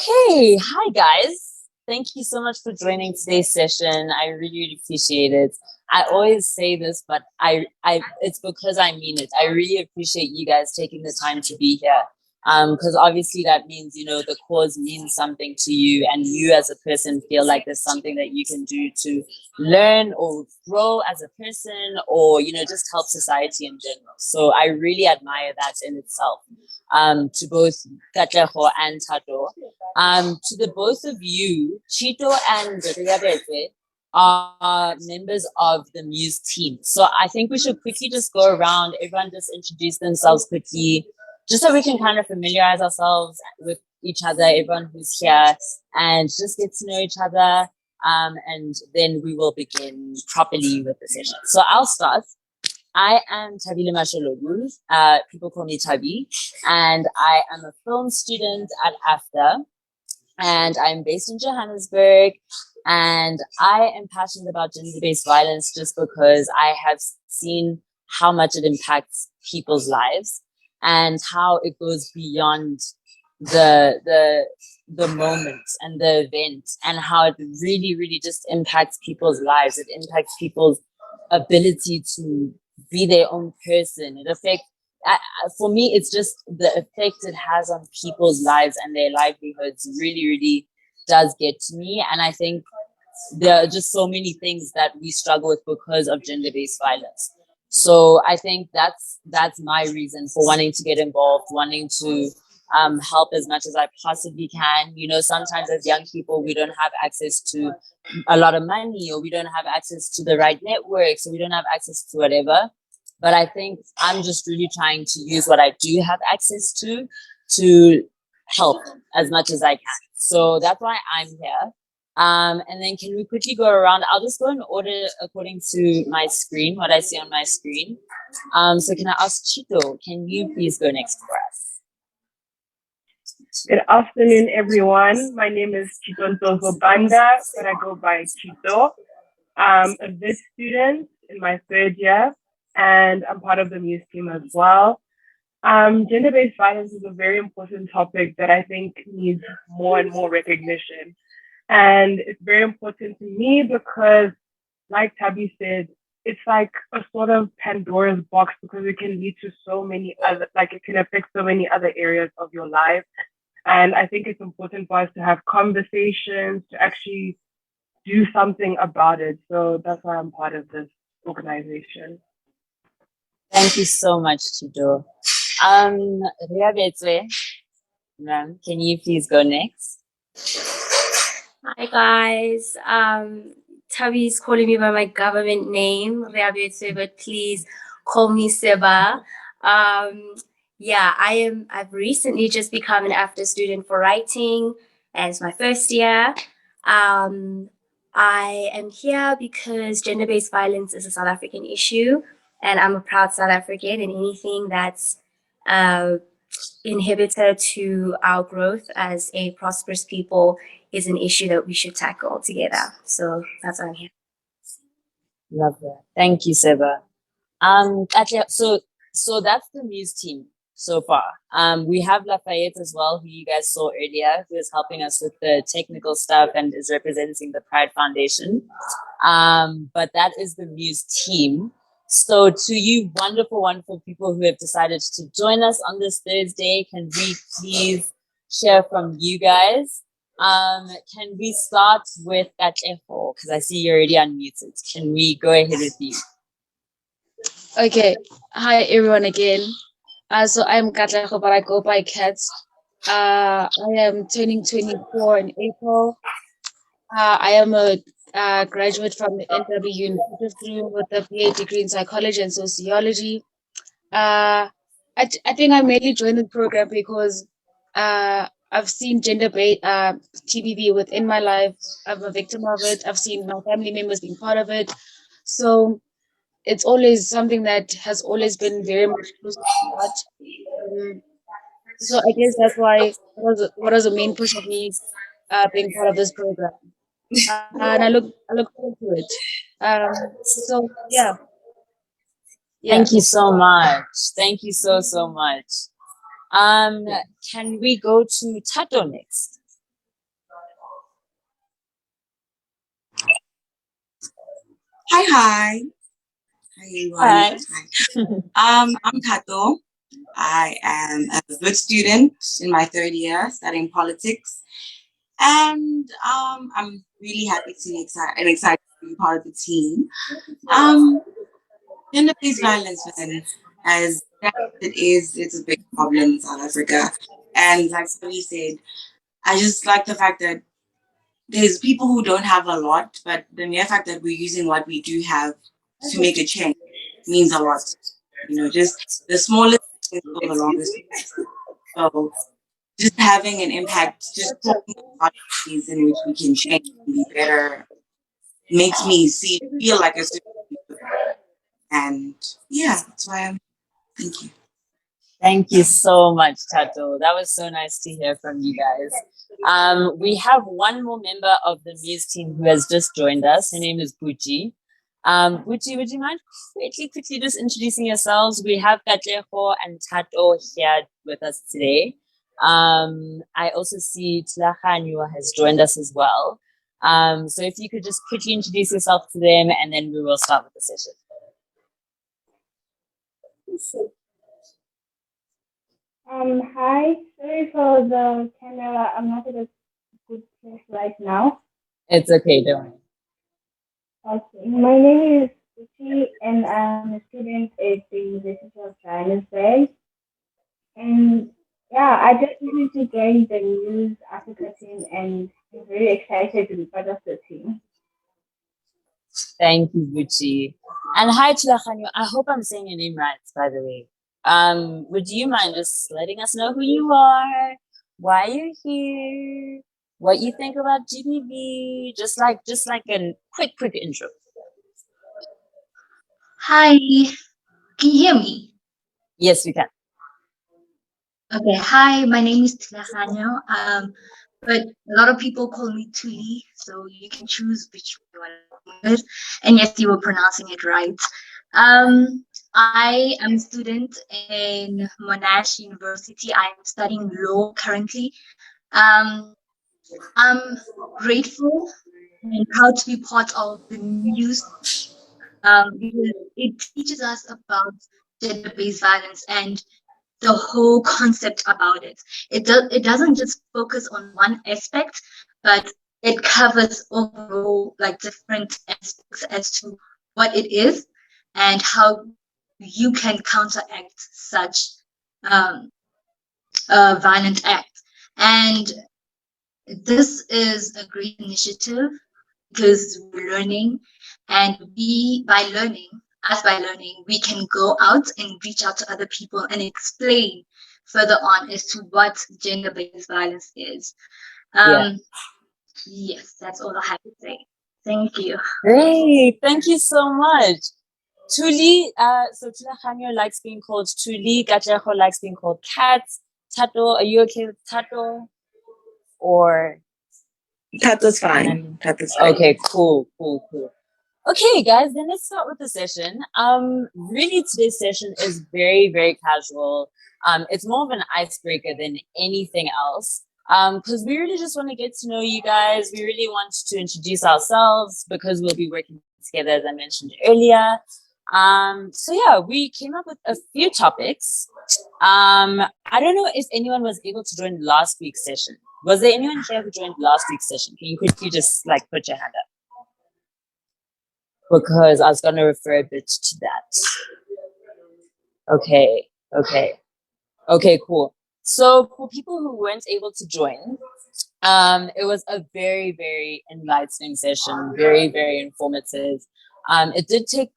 Okay, hi guys. Thank you so much for joining today's session. I really appreciate it. I always say this, but it's because I mean it. I really appreciate you guys taking the time to be here. Because obviously that means, the cause means something to you, and you as a person feel like there's something that you can do to learn or grow as a person, or, just help society in general. So I really admire that in itself. To both Katleho and Tato. To the both of you, Chito and Riabete are members of the Muse team. So I think we should quickly just go around, everyone just introduce themselves quickly, just so we can kind of familiarize ourselves with each other, everyone who's here, and just get to know each other. And then we will begin properly with the session. So I'll start. I am Tabile Mashologu. People call me Tabi, and I am a film student at Afrika, and I'm based in Johannesburg. And I am passionate about gender-based violence just because I have seen how much it impacts people's lives and how it goes beyond the moment and the event, and how it really, really just impacts people's lives. It impacts people's ability to be their own person. It affects, for me, it's just the effect it has on people's lives and their livelihoods really, really does get to me. And I think there are just so many things that we struggle with because of gender-based violence. So I think that's my reason for wanting to get involved, wanting to help as much as I possibly can. Sometimes as young people, we don't have access to a lot of money, or we don't have access to the right networks, or we don't have access to whatever. But I think I'm just really trying to use what I do have access to help as much as I can. So that's why I'm here. And then can we quickly go around? I'll just go in order according to my screen, what I see on my screen. So can I ask Chito, can you please go next for us? Good afternoon, everyone. My name is Chito Ntozo Banda, but I go by Chito. I'm a vid student in my third year, and I'm part of the Muse team as well. Gender-based violence is a very important topic that I think needs more and more recognition. And it's very important to me because, like Tabby said, it's like a sort of Pandora's box, because it can lead to so many other, like it can affect so many other areas of your life. And I think it's important for us to have conversations, to actually do something about it. So that's why I'm part of this organization. Thank you so much, Chito. Riabetswe, ma'am, can you please go next? Hi guys. Tabi's calling me by my government name, Reabetse, but please call me Seba. I've recently just become an AFDA student for writing, and it's my first year. I am here because gender-based violence is a South African issue, and I'm a proud South African, and anything that's inhibitor to our growth as a prosperous people is an issue that we should tackle together. So that's why I'm here. Love that. Thank you, Seba. So that's the Muse team so far. We have Lafayette as well, who you guys saw earlier, who is helping us with the technical stuff and is representing the Pride Foundation. But that is the Muse team. So to you wonderful, wonderful people who have decided to join us on this Thursday, can we please hear from you guys? Can we start with Katleho? Because I see you're already unmuted. Can we go ahead with you? Okay. Hi everyone again. So I'm Katleho, but I go by Kat. I am turning 24 in April. I am a graduate from the NW University with a BA degree in psychology and sociology. I think I mainly joined the program because I've seen gender-based TBV within my life. I'm a victim of it. I've seen my family members being part of it. So it's always something that has always been very much close to my heart. So I guess that's why what was the main push of me being part of this program. And I look forward to it. So yeah. Thank you so much. Thank you so much. Can we go to Tato next? Hi, everyone. Hi. I'm Kato. I am a good student in my third year studying politics, and I'm really happy to be excited to be part of the team. Um, Gender-based violence, man, as bad as it is, it's a big problem in South Africa. And like we said, I just like the fact that there's people who don't have a lot, but the mere fact that we're using what we do have to make a change means a lot. Just the smallest things go the longest. So just having an impact, just talking about ways in which we can change and be better makes me feel like a superhero. And yeah, that's why I'm thank you. Thank you so much, Tato. That was so nice to hear from you guys. We have one more member of the Muse team who has just joined us. Her name is Buchi. Buchi, would you mind quickly just introducing yourselves? We have Katleho and Tato here with us today. I also see Tlahanyua has joined us as well. So if you could just quickly introduce yourself to them and then we will start with the session. Hi. Sorry for the camera. I'm not at a good place right now. It's okay, don't worry. Okay. My name is Suchi and I'm a student at the University of Johannesburg. And yeah, I just recently joined the Muse Africa team and I'm very excited to be part of the team. Thank you, Buchi. And hi, Tulahanyo. I hope I'm saying your name right, by the way. Would you mind just letting us know who you are, why you're here, what you think about GBV? Just like a quick intro. Hi, can you hear me? Yes, we can. Okay, hi, my name is Tlahanya. But a lot of people call me Tuli, so you can choose which one you want to call it. And yes, you were pronouncing it right. I am a student in Monash University. I'm studying law currently. Um, I'm grateful and proud to be part of the Muse because it teaches us about gender-based violence and the whole concept about it. It doesn't just focus on one aspect, but it covers overall like different aspects as to what it is and how you can counteract such violent act. And this is a great initiative because we're learning, and by learning, we can go out and reach out to other people and explain further on as to what gender-based violence is. Yes, that's all I have to say. Thank you. Great, thank you so much. Tuli, so Tulahanyo likes being called Tuli, Gacheho likes being called Kat. Tato, are you okay with Tato? Or Tato's fine. Tato's fine. okay, cool. Okay, guys, then let's start with the session. Really today's session is very casual. It's more of an icebreaker than anything else. Because we really just want to get to know you guys. We really want to introduce ourselves because we'll be working together, as I mentioned earlier. So yeah, we came up with a few topics. I don't know if anyone was able to join last week's session. Was there anyone here who joined last week's session? Can you quickly just like put your hand up? Because I was going to refer a bit to that. Okay, cool. So for people who weren't able to join, it was a very enlightening session, very informative. It did take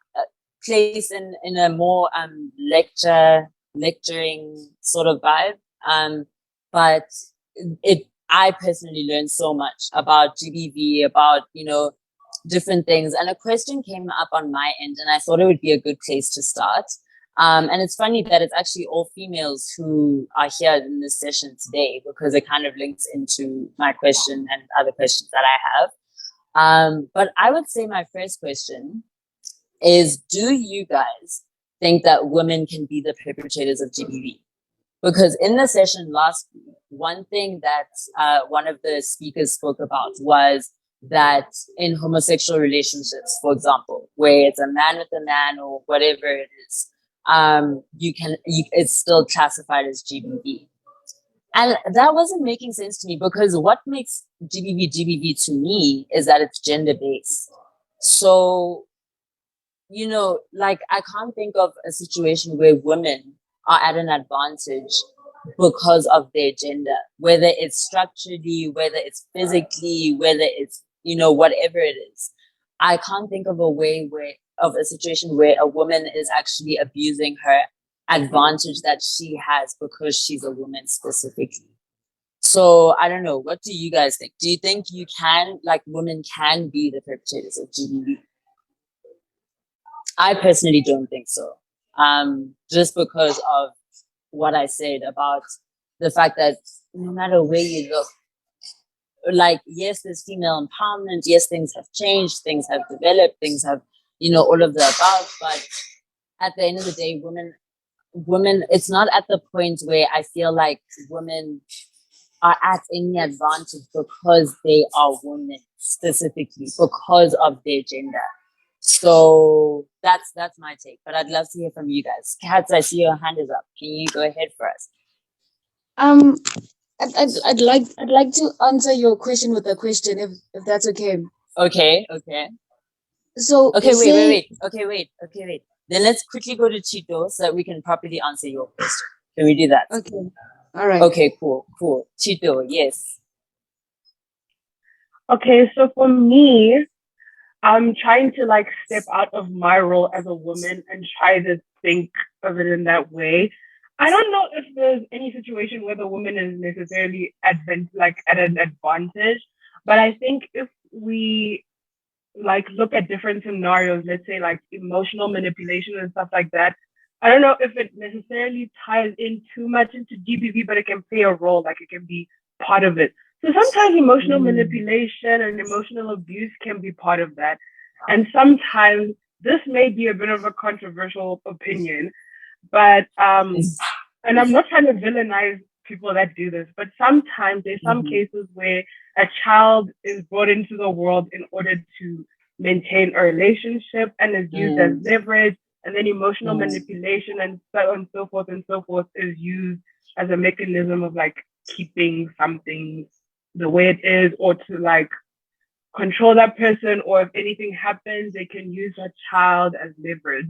place in a more lecturing sort of vibe, but I personally learned so much about GBV, about different things, and a question came up on my end, and I thought it would be a good place to start. And it's funny that it's actually all females who are here in this session today because it kind of links into my question and other questions that I have. But I would say my first question is, do you guys think that women can be the perpetrators of GBV? Because in the session last week, one thing that one of the speakers spoke about was that in homosexual relationships, for example, where it's a man with a man or whatever it is, it's still classified as GBV. And that wasn't making sense to me, because what makes GBV to me is that it's gender based. So, like, I can't think of a situation where women are at an advantage because of their gender, whether it's structurally, whether it's physically, whether it's, whatever it is. I can't think of a situation where a woman is actually abusing her advantage that she has because she's a woman specifically. So I don't know. What do you guys think? Do you think women can be the perpetrators of GBV? I personally don't think so. Just because of what I said about the fact that no matter where you look, like, yes, there's female empowerment. Yes, things have changed. Things have developed. Things have, all of the above. But at the end of the day, women, it's not at the point where I feel like women are at any advantage because they are women, specifically because of their gender. So that's my take. But I'd love to hear from you guys. Katz, I see your hand is up. Can you go ahead for us? Um, I'd like to answer your question with a question, if that's okay. Okay. So Okay, wait. Okay, wait. Then let's quickly go to Chito so that we can properly answer your question. Can we do that? Okay. All right. Okay, cool. Chito, yes. Okay, so for me, I'm trying to like step out of my role as a woman and try to think of it in that way. I don't know if there's any situation where the woman is necessarily at an advantage, but I think if we like look at different scenarios, let's say like emotional manipulation and stuff like that, I don't know if it necessarily ties in too much into GBV, but it can play a role, like it can be part of it. So sometimes emotional manipulation and emotional abuse can be part of that. And sometimes this may be a bit of a controversial opinion, but and I'm not trying to villainize people that do this, but sometimes there's some cases where a child is brought into the world in order to maintain a relationship and is used as leverage, and then emotional manipulation and so on and so forth is used as a mechanism of like keeping something the way it is, or to like control that person, or if anything happens, they can use that child as leverage.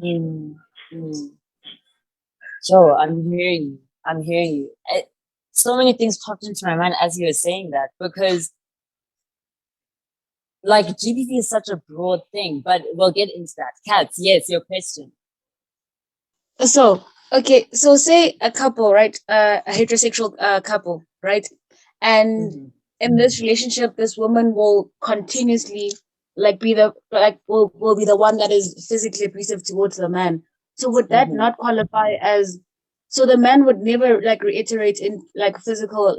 So I'm hearing you. So many things popped into my mind as you were saying that, because like GBV is such a broad thing, but we'll get into that. Katz, yes, your question. So, okay, so say a couple, right? A heterosexual couple, right? And in this relationship, this woman will continuously like be the will be the one that is physically abusive towards the man. So would that not qualify as, so the man would never like reiterate in like being physical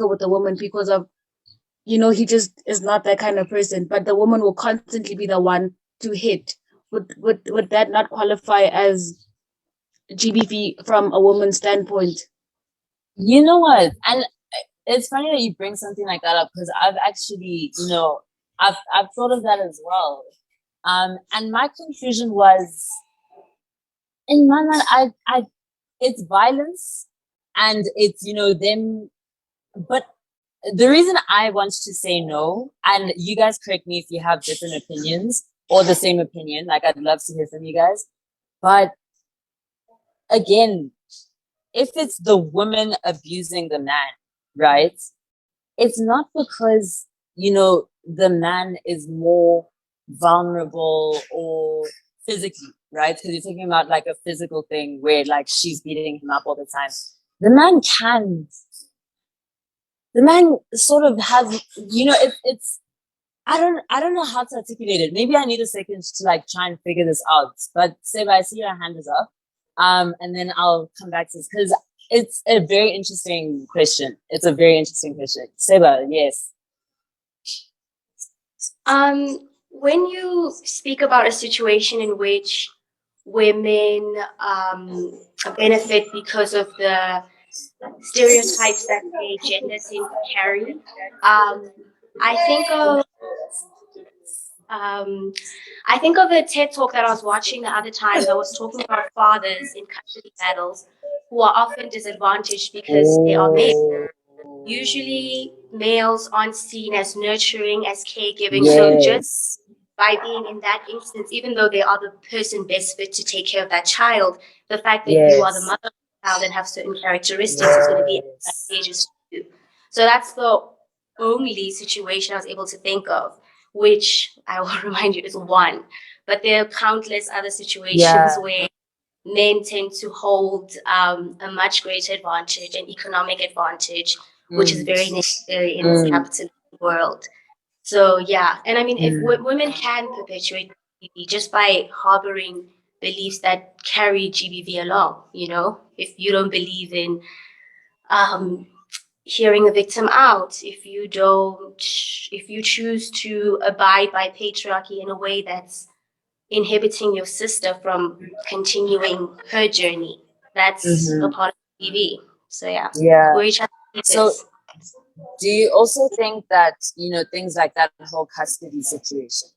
with the woman because of, he just is not that kind of person, but the woman will constantly be the one to hit. Would that not qualify as GBV from a woman's standpoint? You know what? And it's funny that you bring something like that up, because I've actually, I've thought of that as well. And my conclusion was, in my mind, it's violence, and it's, them. But the reason I want to say no, and you guys correct me if you have different opinions or the same opinion, like I'd love to hear from you guys. But again, if it's the woman abusing the man, right? It's not because, the man is more vulnerable or physically, right? Because you're talking about like a physical thing where like she's beating him up all the time. The man sort of has, it's I don't know how to articulate it. Maybe I need a second to like try and figure this out. But Seba, I see your hand is up. And then I'll come back to this, because it's a very interesting question. It's a very interesting question. Seba, yes. When you speak about a situation in which women benefit because of the stereotypes that their gender tends to carry, I think of I think of a TED talk that I was watching the other time that was talking about fathers in custody battles who are often disadvantaged because they are male. Oh, Usually, males aren't seen as nurturing, as caregiving. So just yes, by being in that instance, even though they are the person best fit to take care of that child, the fact that you are the yes, mother of the child and have certain characteristics is going to be yes. advantageous to you. So that's the only situation I was able to think of, which I will remind you is one. But there are countless other situations Yeah. where men tend to hold a much greater advantage, an economic advantage, which is Mm, very necessary in this mm, capitalist world. So yeah, and I mean, if mm, women can perpetuate GBV just by harboring beliefs that carry GBV along, if you don't believe in um, hearing a victim out, if you choose to abide by patriarchy in a way that's inhibiting your sister from continuing her journey, that's a hmm. part of GBV. So yeah, Yeah. we're each other's So, keepers. do you also think that, things like that whole custody situation,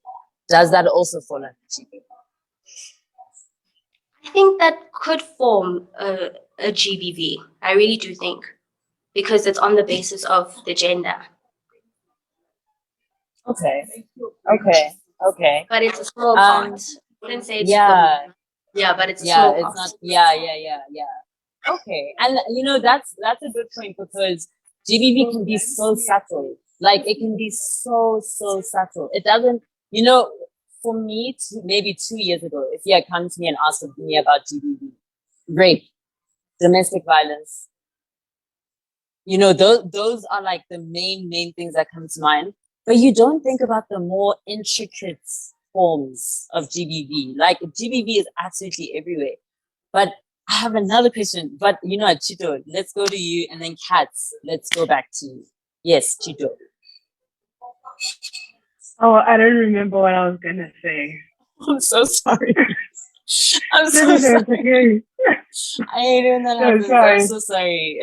does that also fall under GBV? I think that could form a GBV. I really do think because it's on the basis of the gender. Okay. Okay. Okay. But it's a small Um, part. I wouldn't say it's the yeah, yeah, but it's a yeah, small it's part. not, yeah. Okay. And that's a good point because GBV can be so subtle. Like it can be so subtle. It doesn't, you know, for me, maybe 2 years ago, if you had come to me and asked me about GBV, rape, domestic violence, those are like the main things that come to mind. But you don't think about the more intricate forms of GBV. Like GBV is absolutely everywhere. But I have another question. But Chito, let's go to you, and then Cats, let's go back to you. Yes, Chito. Oh, I don't remember what I was gonna say. I'm so sorry. I'm No, so no, no, it's sorry. okay. I hate when that No, it's happens. I'm fine. so sorry.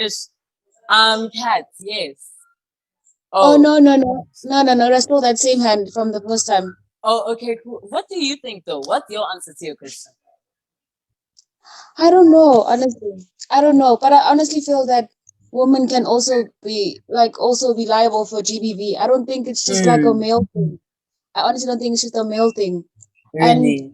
Cats, yes. Oh, Oh, no, no, no. No, no, no. That's still that same hand from the first time. oh, okay, cool. What do you think though? What's your answer to your question? I don't know, honestly. I don't know. But I honestly feel that women can also be liable for GBV. I don't think it's just like a Mm, male thing. I honestly don't think it's just a male thing. And really?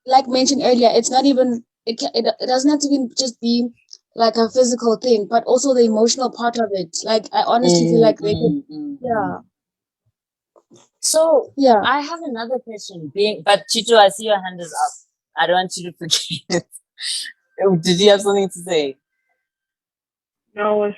like mentioned earlier, it's not even it doesn't have to be like a physical thing, but also the emotional part of it. Like I honestly feel like they could, Mm. yeah, So yeah. I have another question. But Chito, I see your hand is up. I don't want you to forget. Oh, did you have something to say? No, it was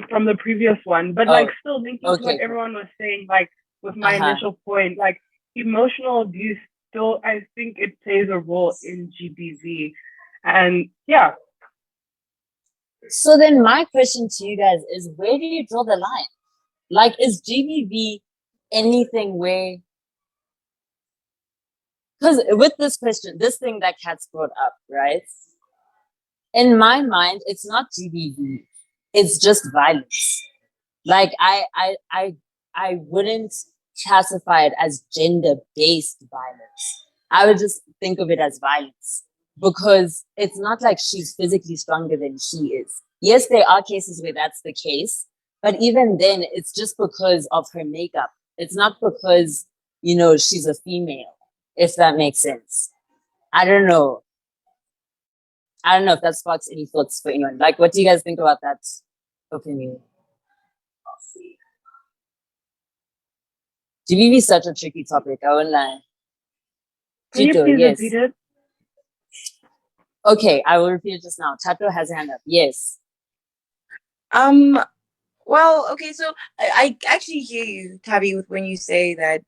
from the previous one. But like Oh, still linking to what okay, cool. everyone was saying, like with my Uh-huh. initial point, like emotional abuse still I think it plays a role in GBV. And yeah, So then my question to you guys is, where do you draw the line? Like, is GBV anything where, because with this question, this thing that Kat's brought up, right? In my mind, it's not GBV. It's just violence. Like I wouldn't classify it as gender-based violence. I would just think of it as violence because it's not like she's physically stronger than she is. Yes, there are cases where that's the case, but even then, it's just because of her makeup. It's not because she's a female. If that makes sense. I don't know. I don't know if that sparks any thoughts for anyone. Like, what do you guys think about that opinion? GBV is such a tricky topic. I won't lie. can you Chito, please repeat yes. it? Okay, I will repeat it just now. Tato has a hand up. Yes. Um, well, okay, so I actually hear you, Tabby, when you say that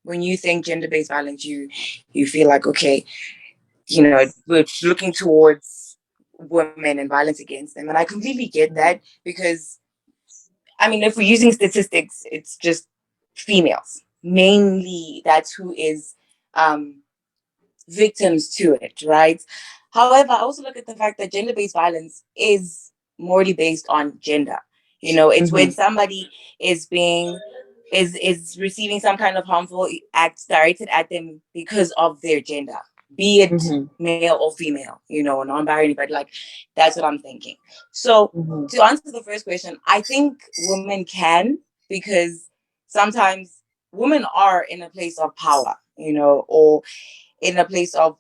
when you think gender-based violence, you feel like, okay, we're looking towards women and violence against them. And I completely get that because I mean, if we're using statistics, it's just females. Mainly that's who is um victims to it, right? However, I also look at the fact that gender based violence is morally based on gender. It's when somebody is receiving some kind of harmful acts directed at them because of their gender, be it male or female, non-binary, but like that's what I'm thinking. So to answer the first question, I think women can, because sometimes women are in a place of power, or in a place of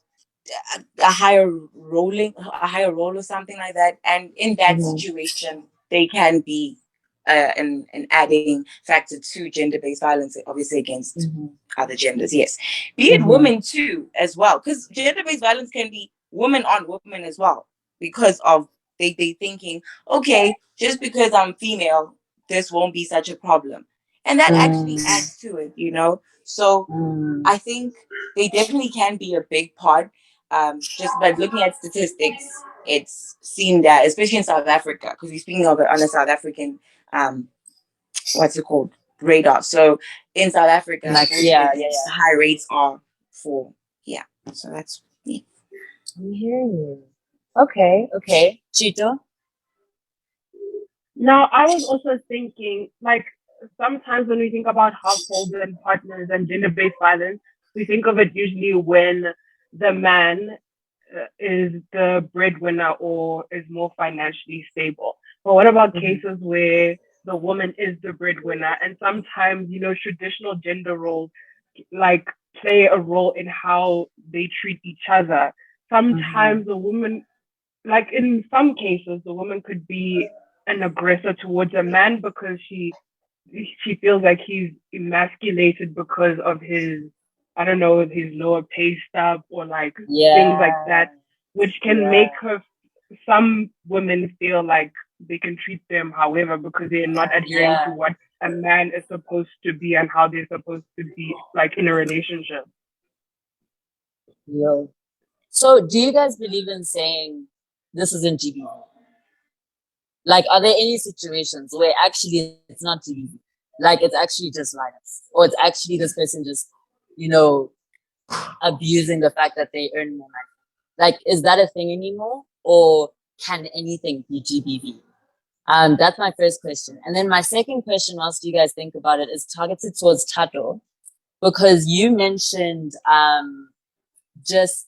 a higher role or something like that, and in that situation they can be an adding factor to gender-based violence, obviously against other genders, yes, be it women too as well, because gender-based violence can be women on women as well, because of they thinking, okay, just because I'm female this won't be such a problem, and that actually adds to it, so I think they definitely can be a big part. Just by looking at statistics, it's seen that, especially in South Africa, because we're speaking of it on a South African, what's it called, radar. So in South Africa, high rates are for, so that's me. I'm hearing you. Okay. Chito? Now, I was also thinking, like, sometimes when we think about households and partners and gender-based violence, we think of it usually when the man is the breadwinner or is more financially stable. But what about cases where the woman is the breadwinner, and sometimes, traditional gender roles like play a role in how they treat each other. Sometimes the woman, like in some cases, the woman could be an aggressor towards a man because she feels like he's emasculated because of his, I don't know, his lower pay stub or like things like that, which can make some women feel like they can treat them however because they're not adhering to what a man is supposed to be and how they're supposed to be like in a relationship. So do you guys believe in saying this isn't GBV? Like, are there any situations where actually it's not GBV? Like, it's actually just violence, or it's actually this person just, abusing the fact that they earn more money? Like, is that a thing anymore, or can anything be GBV? That's my first question. And then my second question, whilst you guys think about it, is targeted towards Tato, because you mentioned just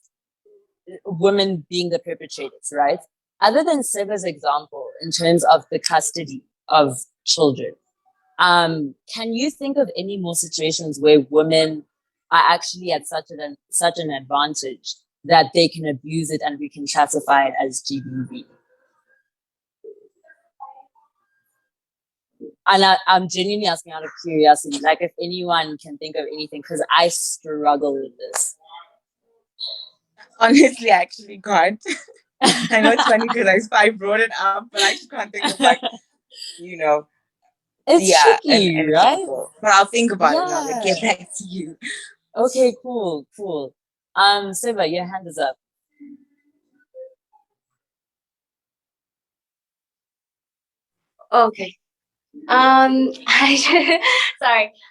women being the perpetrators, right? Other than Seva's example in terms of the custody of children, can you think of any more situations where women are actually at such an advantage that they can abuse it and we can classify it as GBV? And I'm genuinely asking out of curiosity, like if anyone can think of anything, because I struggle with this. Honestly, I actually can't. I know it's funny because I brought it up, but I just can't think of it's tricky, an right? example. But I'll think about it and I'll get back to you. Okay, cool. Seva, your hand is up. Okay. Sorry.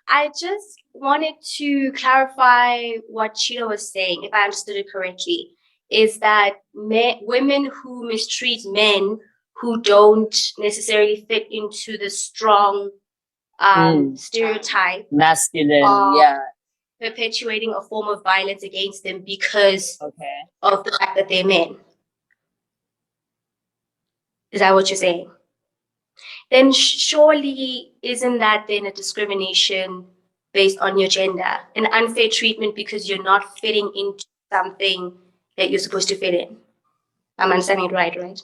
I just wanted to clarify what Cheetah was saying, if I understood it correctly, is that women who mistreat men who don't necessarily fit into the strong stereotype masculine, perpetuating a form of violence against them because of the fact that they're men. Is that what you're saying? Then surely isn't that then a discrimination based on your gender, an unfair treatment because you're not fitting into something that you're supposed to fit in? I'm understanding it right?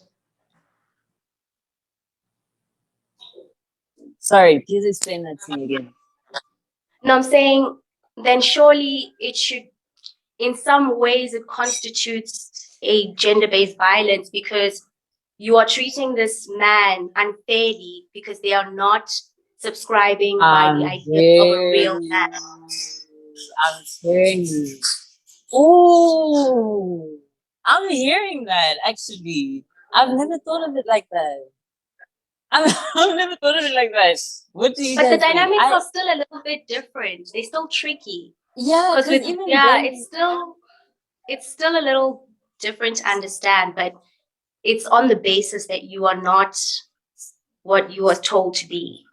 Sorry, please explain that to me again. No, I'm saying then surely it should, in some ways, it constitutes a gender-based violence because you are treating this man unfairly because they are not subscribing by the idea of a real man. I'm hearing you. Oh, I'm hearing that, actually. I've never thought of it like that. I've never thought of it like that. What do you But the guys think? dynamics are still a little bit different. They're still tricky. Yeah, because then... it's still a little different to understand, but it's on the basis that you are not what you were told to be.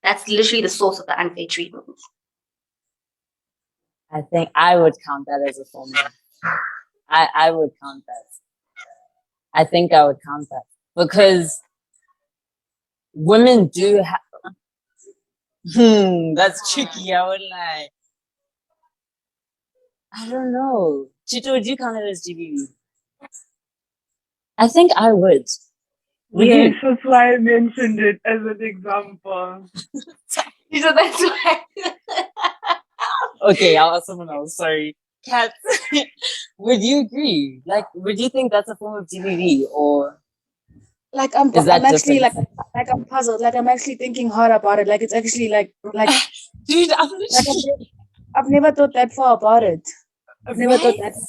That's literally the source of the unfair treatment. I think I would count that as a form of. I would count that. I think I would count that because women do have. That's tricky. I would like. I don't know. Chito, would you count it as GBV? I think I would. Would Yes, you? that's why I mentioned it as an example. So that's why. Okay, I'll ask someone else. Sorry. Kat, would you agree? Like, would you think that's a form of GBV or Like is that I'm actually different? like I'm puzzled. Like I'm actually thinking hard about it. Like it's actually like Dude, I'm like literally. I've never thought that far about it. I've never thought Right? that.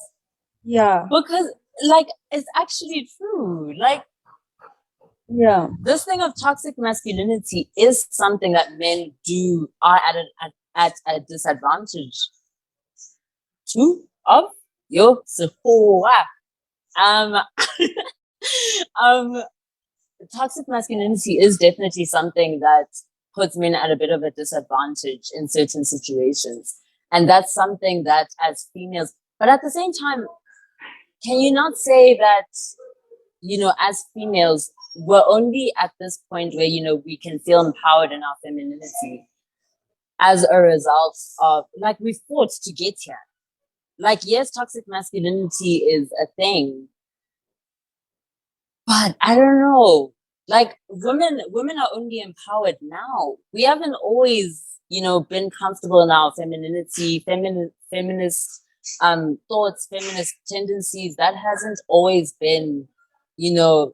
Yeah, Because, like, it's actually true. Like, yeah. this thing of toxic masculinity is something that men are at a disadvantage to of yo so um um toxic masculinity is definitely something that puts men at a bit of a disadvantage in certain situations, and that's something that as females, but at the same time, can you not say that, as females, we're only at this point where, we can feel empowered in our femininity as a result of, like, we fought to get here. Like, yes, toxic masculinity is a thing, but I don't know. Like, women are only empowered now. We haven't always, been comfortable in our femininity, feminist thoughts, feminist tendencies. That hasn't always been,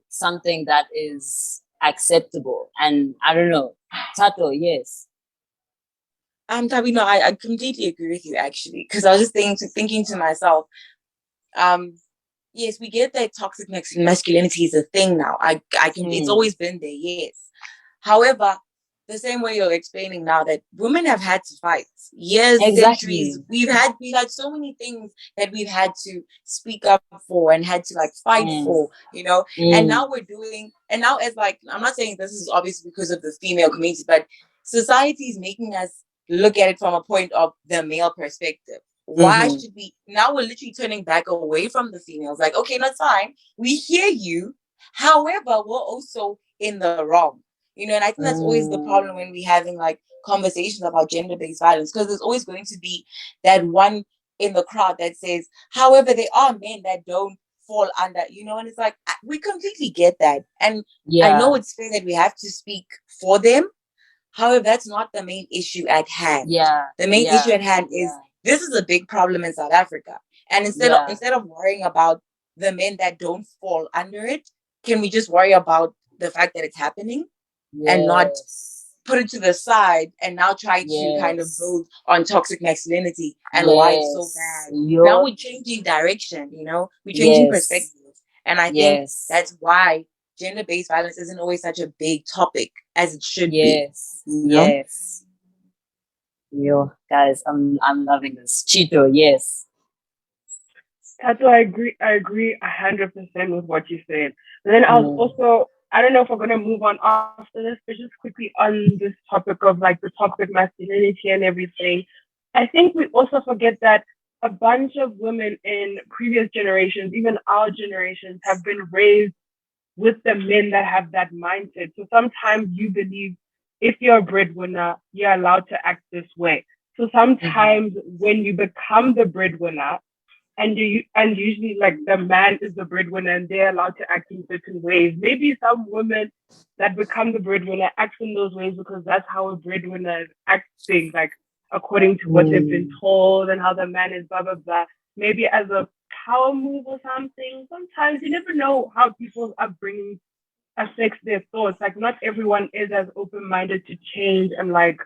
something that is acceptable. And I don't know. Tato, yes. Tabino, I completely agree with you actually, because I was just thinking to myself, yes, we get that toxic masculinity is a thing now. It's always been there, yes. However, the same way you're explaining now that women have had to fight years, Exactly. centuries. We've had so many things that we've had to speak up for and had to like fight for, and now as like, I'm not saying this is obviously because of the female community, but society is making us look at it from a point of the male perspective. Why should we now? We're literally turning back away from the females. Like, okay, that's fine. We hear you. However, we're also in the wrong. And I think that's always the problem when we're having like conversations about gender-based violence, because there's always going to be that one in the crowd that says, however, there are men that don't fall under, and it's like, we completely get that. And I know it's fair that we have to speak for them. However, that's not the main issue at hand. Yeah. The main issue at hand is this is a big problem in South Africa. And instead of worrying about the men that don't fall under it, can we just worry about the fact that it's happening and not put it to the side and now try to kind of build on toxic masculinity and why it's so bad. Now we're changing direction, we're changing perspective. And I think that's why gender-based violence isn't always such a big topic as it should be. Yes. Yo, guys, I'm loving this. Chito, yes. Tato, I agree 100% with what you said. But then I was also, I don't know if we're gonna move on after this, but just quickly on this topic of like the toxic masculinity and everything. I think we also forget that a bunch of women in previous generations, even our generations, have been raised with the men that have that mindset. So sometimes you believe if you're a breadwinner, you're allowed to act this way. So sometimes when you become the breadwinner, and usually like the man is the breadwinner and they're allowed to act in certain ways. Maybe some women that become the breadwinner act in those ways because that's how a breadwinner is acting, like according to what they've been told and how the man is blah blah blah. Maybe as a power move or something. Sometimes you never know how people's upbringing affects their thoughts. Like not everyone is as open-minded to change and like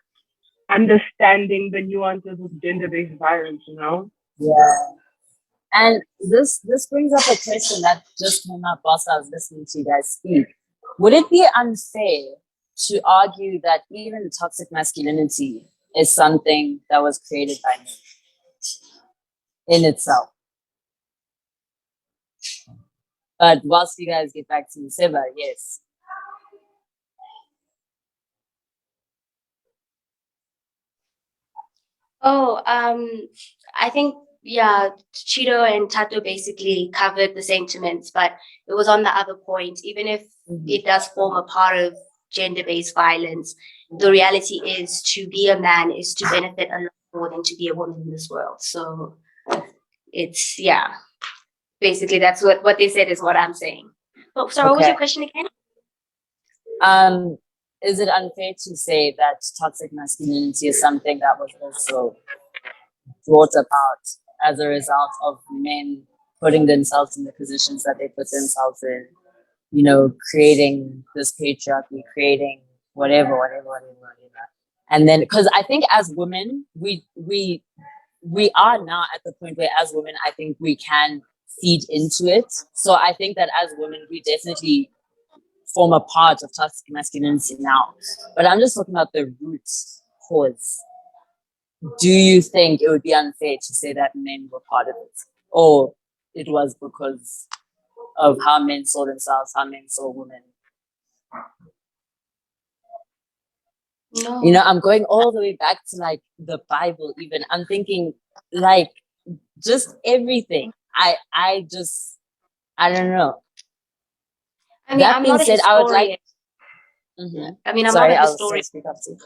understanding the nuances of gender-based violence, Yeah. And this brings up a question that just came up whilst I was listening to you guys speak. Would it be unfair to argue that even toxic masculinity is something that was created by men in itself? But whilst you guys get back to Seba, yes. Oh, I think yeah, Cheeto and Tato basically covered the sentiments, but it was on the other point. Even if it does form a part of gender-based violence, the reality is to be a man is to benefit a lot more than to be a woman in this world. So it's yeah, basically that's what they said is what I'm saying. Oh, sorry, what was your Okay. question again? Is it unfair to say that toxic masculinity is something that was also brought about as a result of men putting themselves in the positions that they put themselves in, creating this patriarchy, creating whatever. And then, because I think as women, we are now at the point where as women, I think we can feed into it. So I think that as women, we definitely form a part of toxic masculinity now. But I'm just talking about the root cause. Do you think it would be unfair to say that men were part of it? Or it was because of how men saw themselves, how men saw women? No. I'm going all the way back to like the Bible, even. I'm thinking like just everything. I don't know. I mean, That I'm being not a said, I would like. historian. I mean, I'm not Sorry, a I'll say historian. speak up too.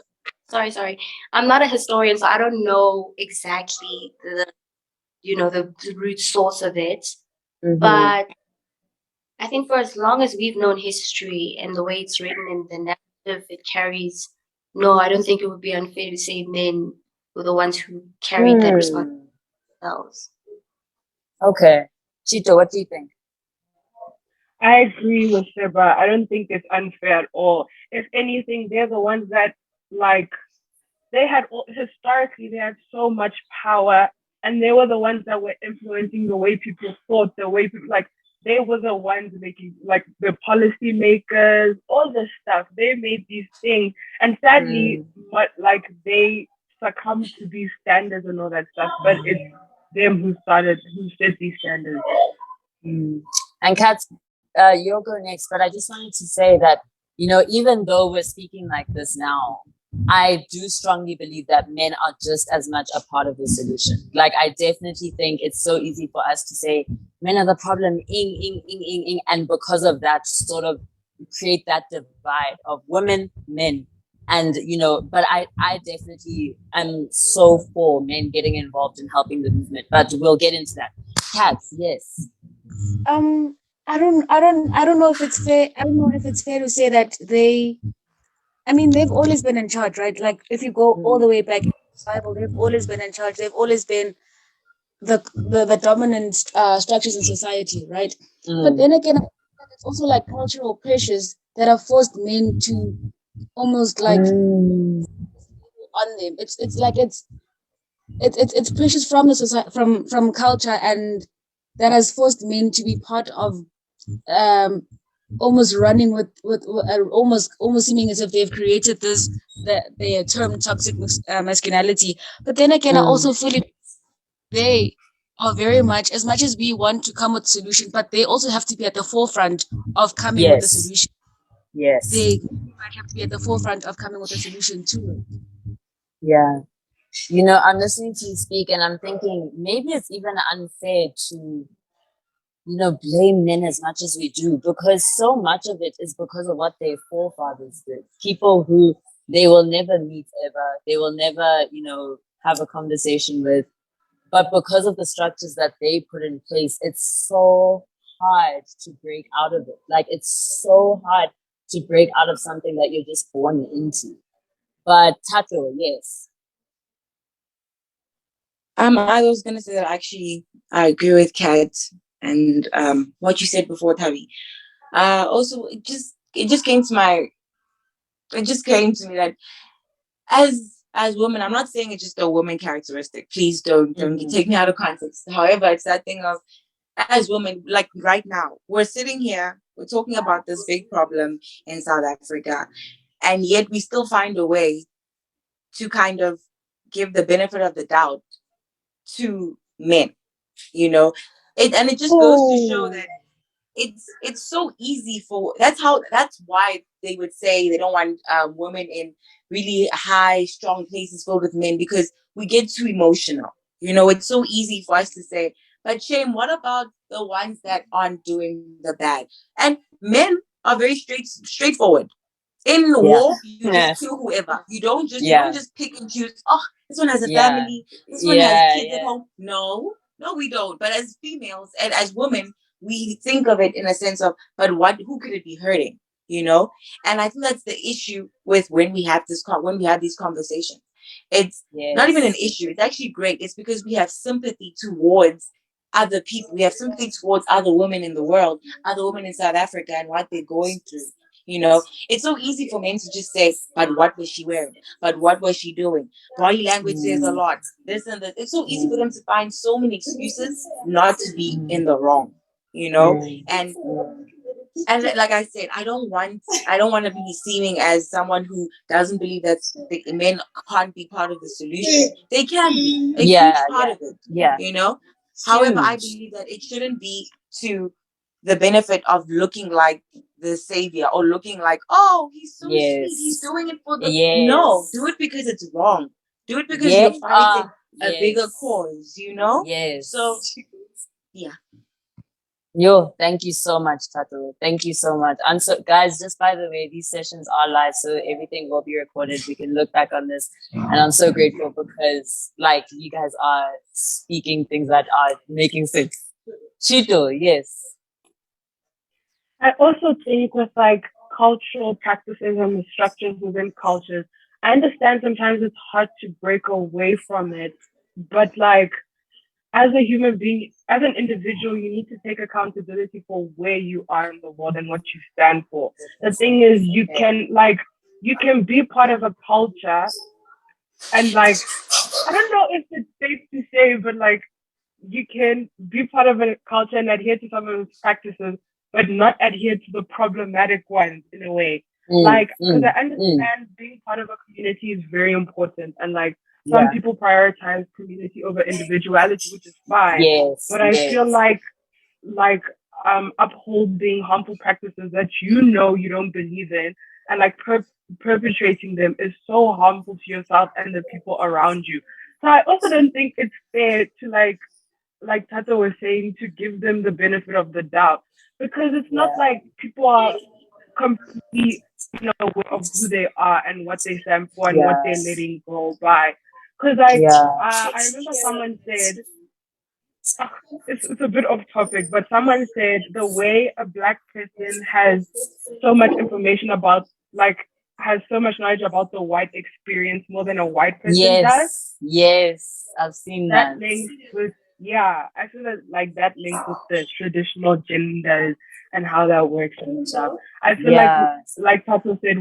Sorry. I'm not a historian, so I don't know exactly the root source of it. But I think for as long as we've known history and the way it's written in the narrative it carries, no, I don't think it would be unfair to say men were the ones who carried that responsibility themselves. Okay. Chito, what do you think? I agree with Sheba. I don't think it's unfair at all. If anything, they're the ones that like historically they had so much power, and they were the ones that were influencing the way people thought, the way people like they were the ones making like the policy makers, all this stuff. They made these things, and sadly, but like they succumbed to these standards and all that stuff. But it's them who set these standards. And Kat, you'll go next, but I just wanted to say that, even though we're speaking like this now, I do strongly believe that men are just as much a part of the solution. Like, I definitely think it's so easy for us to say men are the problem, and because of that, sort of create that divide of women, men. And, but I definitely am so for men getting involved in helping the movement, but we'll get into that. Kat, yes. I don't know if it's fair. I don't know if it's fair to say that they've always been in charge, right? Like if you go all the way back in the Bible, they've always been in charge. They've always been the dominant structures in society, right? But then again, it's also like cultural pressures that have forced men to almost like on them. It's like it's pressures from the society, from culture, and that has forced men to be part of almost running with almost seeming as if they've created this their term toxic masculinity. But then again, I also feel they are very much as we want to come with solution, but they also have to be at the forefront of coming with the solution. Yes. They might have to be at the forefront of coming with a solution too. Yeah. I'm listening to you speak and I'm thinking maybe it's even unfair to blame men as much as we do, because so much of it is because of what their forefathers did. People who they will never meet ever, they will never, have a conversation with. But because of the structures that they put in place, it's so hard to break out of it. Like, it's so hard to break out of something that you're just born into. But Tato, yes. I was gonna say that actually I agree with Kat and what you said before, Tavi. Also, it just came to me that as women, I'm not saying it's just a woman characteristic. Please don't take me out of context. However, it's that thing of as women, like right now, we're sitting here, we're talking about this big problem in South Africa, and yet we still find a way to kind of give the benefit of the doubt to men, and it just goes to show that it's so easy for that's why they would say they don't want women in really high strong places filled with men, because we get too emotional. It's so easy for us to say, but shame, what about the ones that aren't doing the bad? And men are very straightforward. In Yeah. war, you just Yeah. kill whoever. You don't Yeah. just pick and choose. Oh, this one has a Yeah. family. This one has kids at Yeah. home. No, no, we don't. But as females and as women, we think of it in a sense of, but who could it be hurting? And I think that's the issue with when we have these conversations. It's not even an Yes. issue. It's actually great. It's because we have sympathy towards other people. We have sympathy towards other women in the world, other women in South Africa, and what they're going through. It's so easy for men to just say, but what was she wearing? But what was she doing? Body language says a lot. This and that. It's so easy for them to find so many excuses not to be in the wrong, and like I said, I don't want to be seeming as someone who doesn't believe that the men can't be part of the solution. They can be a huge part of it. Yeah. However, I Huge. believe that it shouldn't be to the benefit of looking like the savior, or looking like, oh, he's so sweet, he's doing it for the no, do it because it's wrong. Do it because you're fighting a bigger cause, Yes. So yeah. Yo, thank you so much, Tato. Thank you so much. And so, guys, just by the way, these sessions are live, so everything will be recorded. We can look back on this. And I'm so grateful because, like, you guys are speaking things that are making sense. Chito, yes. I also think with like cultural practices and the structures within cultures, I understand sometimes it's hard to break away from it, but like as a human being, as an individual, you need to take accountability for where you are in the world and what you stand for. The thing is, you can be part of a culture and like, I don't know if it's safe to say, but like, you can be part of a culture and adhere to some of its practices, but not adhere to the problematic ones in a way. Like, because I understand being part of a community is very important, and like some people prioritize community over individuality, which is fine. Yes. But I feel like upholding harmful practices that you don't believe in, and like perpetrating them is so harmful to yourself and the people around you. So I also don't think it's fair to like Tata was saying, to give them the benefit of the doubt, because it's not like people are completely aware of who they are and what they stand for and what they're letting go by. Because like I remember someone said, it's a bit off topic, but someone said the way a black person has so much information about like has so much knowledge about the white experience more than a white person does. Yes, I've seen That that. links with I feel like that links with the traditional genders and how that works and stuff. I feel like Tato said,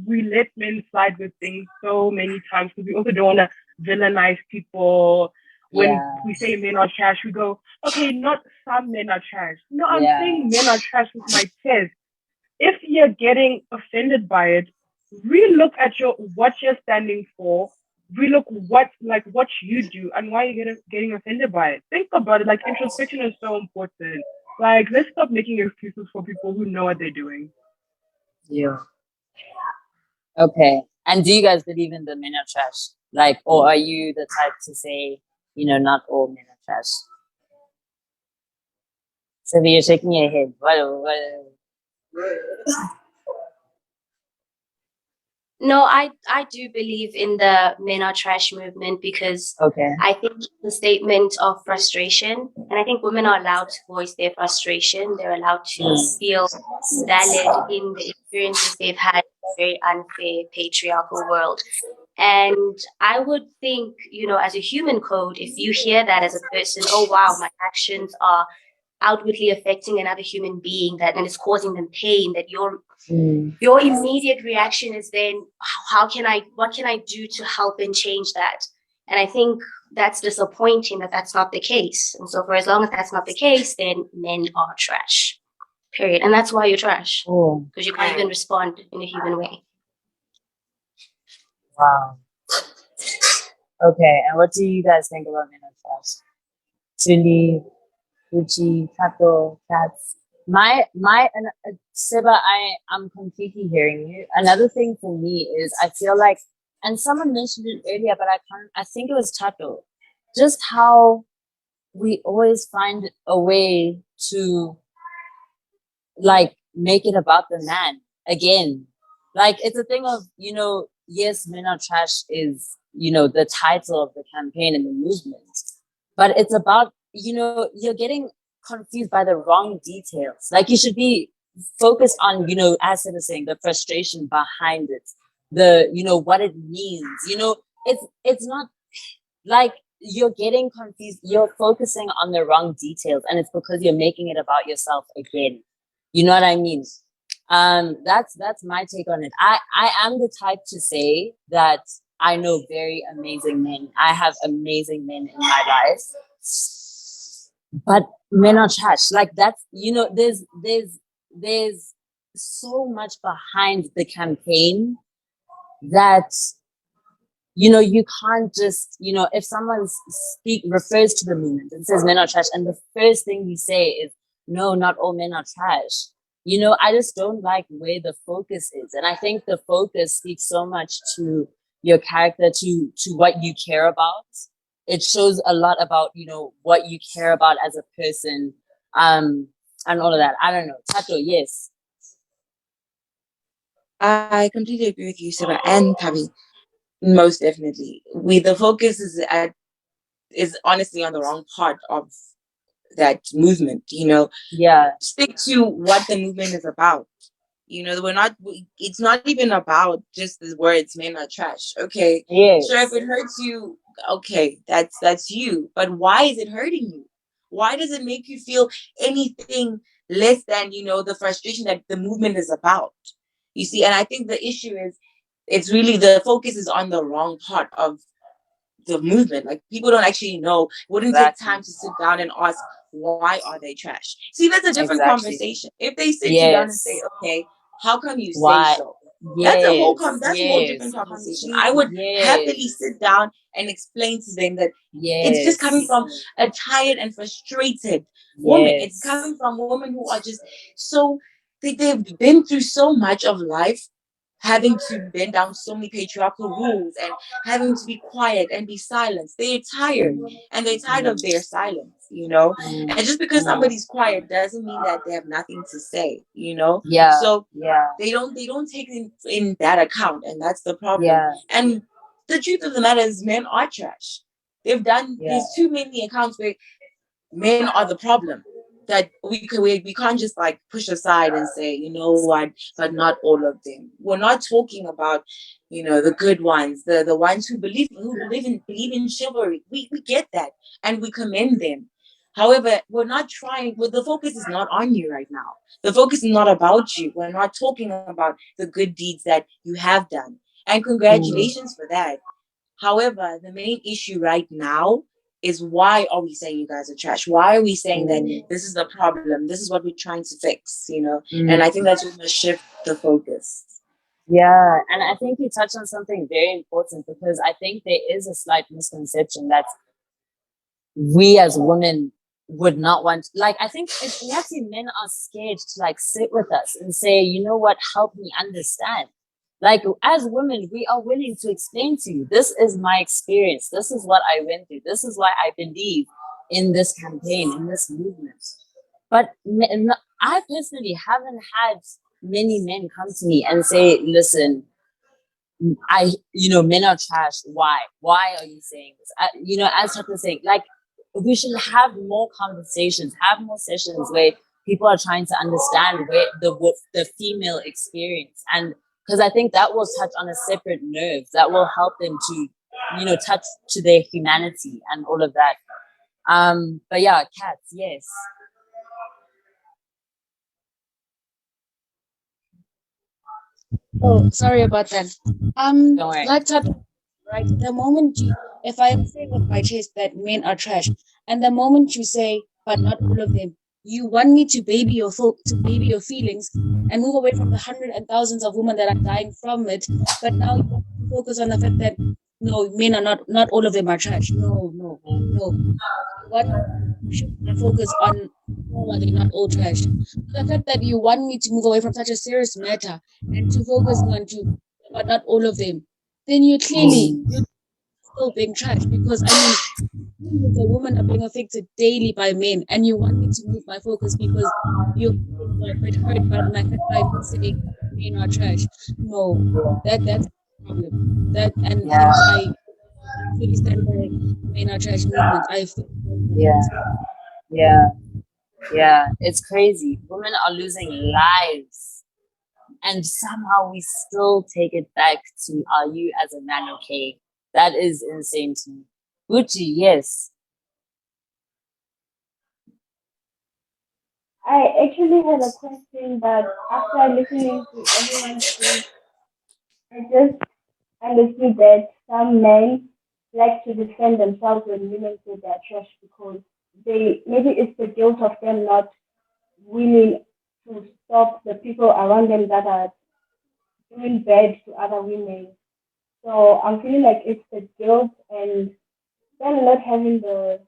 we let men slide with things so many times because we also don't want to villainize people. When we say men are trash, we go, okay, not some men are trash. No, I'm saying men are trash with my chest. If you're getting offended by it, relook at what you're standing for. Relook what you do and why you're getting offended by it. Think about it. Like, introspection is so important. Like, let's stop making excuses for people who know what they're doing. Yeah. Okay. And do you guys believe in the men are trash? Like, or are you the type to say, not all men are trash? So you're shaking your head. What? No, I do believe in the men are trash movement because I think it's a statement of frustration, and I think women are allowed to voice their frustration. They're allowed to feel valid in the experiences they've had in a very unfair patriarchal world. And I would think, as a human code, if you hear that as a person, oh wow, my actions are outwardly affecting another human being and it's causing them pain, that your immediate reaction is then, what can I do to help and change that? And I think that's disappointing that that's not the case. And so for as long as that's not the case, then men are trash, period. And that's why you're trash, because you can't even respond in a human way. Wow. Okay, and what do you guys think about men are trash? Tuli, Gucci, Taco, Cats. And Siba, I'm completely hearing you. Another thing for me is I feel like, and someone mentioned it earlier, but I think it was Tato, just how we always find a way to like make it about the man again. Like it's a thing of, yes, Men Are Trash is, the title of the campaign and the movement. But it's about, you're getting confused by the wrong details. Like you should be focused on, as I was saying, the frustration behind it, what it means. It's not like you're getting confused, you're focusing on the wrong details, and it's because you're making it about yourself again. You know what I mean? That's my take on it. I am the type to say that I know very amazing men. I have amazing men in my life, but men are trash. Like that's there's so much behind the campaign that you can't just, if someone refers to the movement and says men are trash, and the first thing you say is, no, not all men are trash. I just don't like where the focus is. And I think the focus speaks so much to your character, to what you care about. It shows a lot about, what you care about as a person, and all of that. I don't know. Tato, yes. I completely agree with you, Siba and Tabi. Most definitely. The focus is honestly on the wrong part of that movement, Yeah. Stick to what the movement is about. It's not even about just the words men are trash. Okay. Yes. Sure, if it hurts you, okay, that's you. But why is it hurting you? Why does it make you feel anything less than, the frustration that the movement is about? You see, and I think the issue is it's really the focus is on the wrong part of the movement. Like people don't actually know, wouldn't take time to sit down and ask, why are they trash? See, that's a different conversation. If they sit you down and say, okay, how come you say so? That's a whole different conversation. I would happily sit down and explain to them that it's just coming from a tired and frustrated woman. It's coming from women who are just so they've been through so much of life, having to bend down so many patriarchal rules and having to be quiet and be silenced. They're tired, and they're tired of their silence, And just because somebody's quiet doesn't mean that they have nothing to say, Yeah. So yeah. they don't take in that account, and that's the problem. Yeah. And the truth of the matter is, men are trash. There's too many accounts where men are the problem that we can't just like push aside and say, you know what, but not all of them. We're not talking about, the good ones, the ones who believe in chivalry. We get that, and we commend them. However, we're not trying. The focus is not on you right now. The focus is not about you. We're not talking about the good deeds that you have done, and congratulations for that. However, the main issue right now is, why are we saying you guys are trash? Why are we saying that this is the problem? This is what we're trying to fix, And I think that's just going to shift the focus. Yeah, and I think you touched on something very important, because I think there is a slight misconception that we as women would not want, like, I think actually men are scared to like sit with us and say, you know what, help me understand. Like as women, we are willing to explain to you, this is my experience, this is what I went through, this is why I believe in this campaign, in this movement. But I personally haven't had many men come to me and say, listen, men are trash. Why are you saying this? As Chaka saying, like, we should have more conversations, have more sessions where people are trying to understand where the female experience, and because I think that will touch on a separate nerve that will help them to, touch to their humanity and all of that. But yeah, cats, yes. Oh, sorry about that. Don't worry. Like that, right? The moment if I say with my chest that men are trash, and the moment you say, but not all of them, you want me to baby your feelings and move away from the hundreds and thousands of women that are dying from it. But now you want to focus on the fact that no, men are not all of them are trash. No. what should I focus on? Oh, are they not all trash? The fact that you want me to move away from such a serious matter and to focus on to, but not all of them, then you're still being trash, because I mean, millions of women are being affected daily by men, and you want me to move my focus because you're quite hurt by by me saying men are trash. No, that's a problem. That and Yeah. I fully stand by men are trash movement. I feel Yeah. Yeah. Yeah. It's crazy. Women are losing lives. And somehow we still take it back to, are you as a man okay? That is insane to me. Gucci, yes. I actually had a question, but after listening to everyone speak, I just understood that some men like to defend themselves when women say they're trash because they maybe it's the guilt of them not willing to stop the people around them that are doing bad to other women. So I'm feeling like it's the guilt and them not having the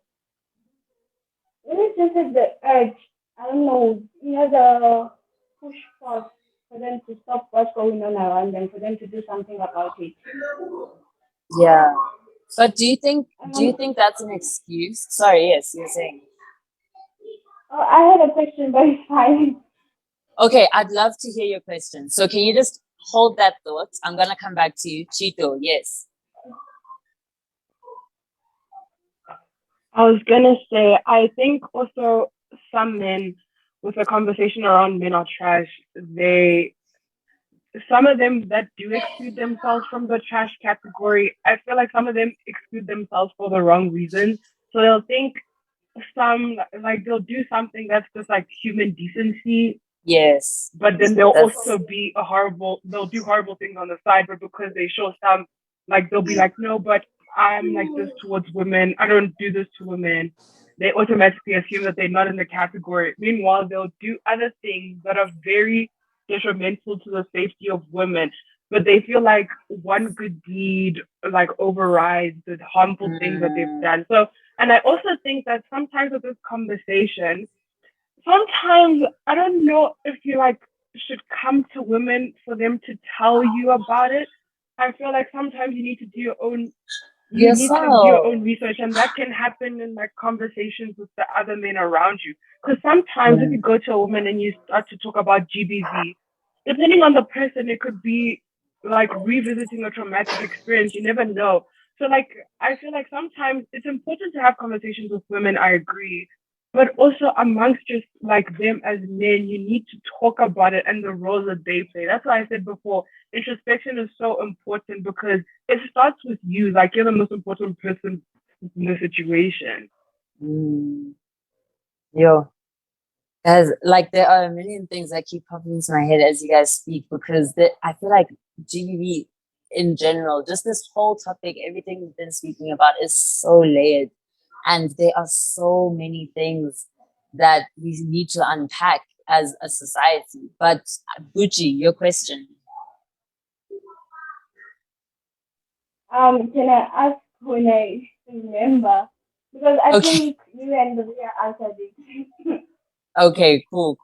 maybe just like the urge. I don't know, the push force for them to stop what's going on around them, for them to do something about it. Yeah. But do you think And do you think that's an excuse? Sorry, yes, you're saying. oh, I had a question, but it's fine. Okay, I'd love to hear your question. So can you just hold that thought? I'm gonna come back to you. Chito, yes. I was gonna say, I think also some men, with the conversation around men are trash, some of them that do exclude themselves from the trash category, I feel like some of them exclude themselves for the wrong reason. So they'll think they'll do something that's just like human decency, Yes. but then they'll That's also they'll do horrible things on the side, but because they show some, like they'll be like, no, but I'm like this towards women. I don't do this to women. They automatically assume that they're not in the category. Meanwhile, they'll do other things that are very detrimental to the safety of women. But they feel like one good deed like overrides the harmful things that they've done. So, and I also think that sometimes with this conversation, sometimes I don't know if you like should come to women for them to tell you about it. I feel like sometimes you need to do your yourself. own research, and that can happen in like conversations with the other men around you. Because sometimes if you go to a woman and you start to talk about GBV, depending on the person, it could be like revisiting a traumatic experience. You never know. So like I feel like sometimes it's important to have conversations with women, I agree. But also amongst just like them as men, you need to talk about it and the roles that they play. That's why I said before, introspection is so important because it starts with you. Like you're the most important person in the situation. Mm. Yo, guys, like there are a million things that keep popping into my head as you guys speak because I feel like GBV in general, just this whole topic, everything we've been speaking about is so layered, and there are so many things that we need to unpack as a society. But Gucci, your question. Can I ask when I remember? Because I Okay, think you and Maria answered it. okay, cool.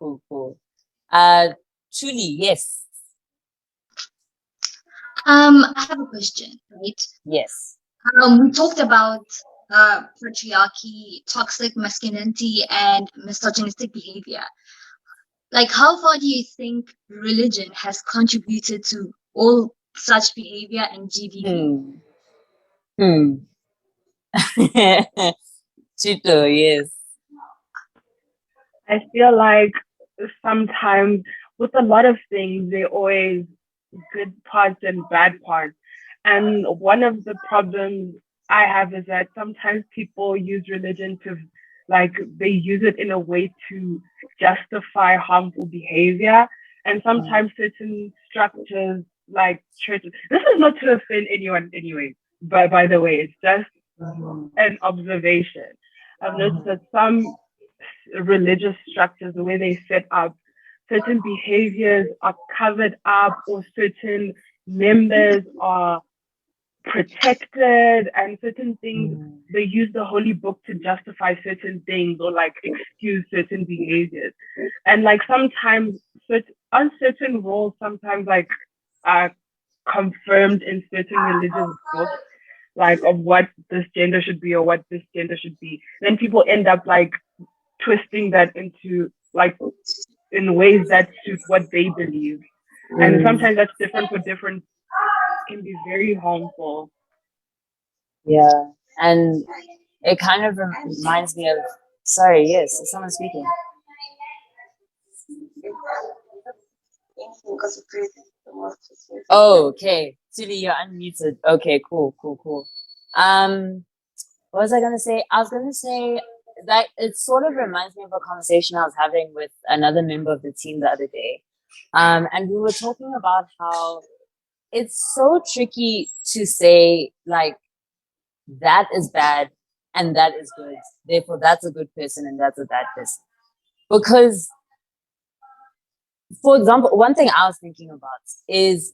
Truly, yes, I have a question, right? yes. We talked about patriarchy, toxic masculinity, and misogynistic behavior. Like, how far do you think religion has contributed to all such behavior and GBV? Hmm. Chito, yes. I feel like sometimes with a lot of things, they always good parts and bad parts. And one of the problems I have is that sometimes people use religion to, like, they use it in a way to justify harmful behavior. And sometimes certain structures, like churches, this is not to offend anyone anyway, but by the way, it's just an observation. I've noticed that some religious structures, the way they set up, certain behaviors are covered up or certain members are protected, and certain things, they use the holy book to justify certain things or like excuse certain behaviors. And like sometimes uncertain roles sometimes like are confirmed in certain religious books, like of what this gender should be or what this gender should be. Then people end up like twisting that into like in ways that suit what they believe. And sometimes that's different for different, can be very harmful. Yeah, and it kind of reminds me of. Sorry, yes, is someone speaking? Oh, okay. Suli, you're unmuted. Okay, cool. What was I gonna say? I was gonna say that it sort of reminds me of a conversation I was having with another member of the team the other day. And we were talking about how it's so tricky to say like that is bad and that is good. Therefore, that's a good person and that's a bad person. Because, for example, one thing I was thinking about is,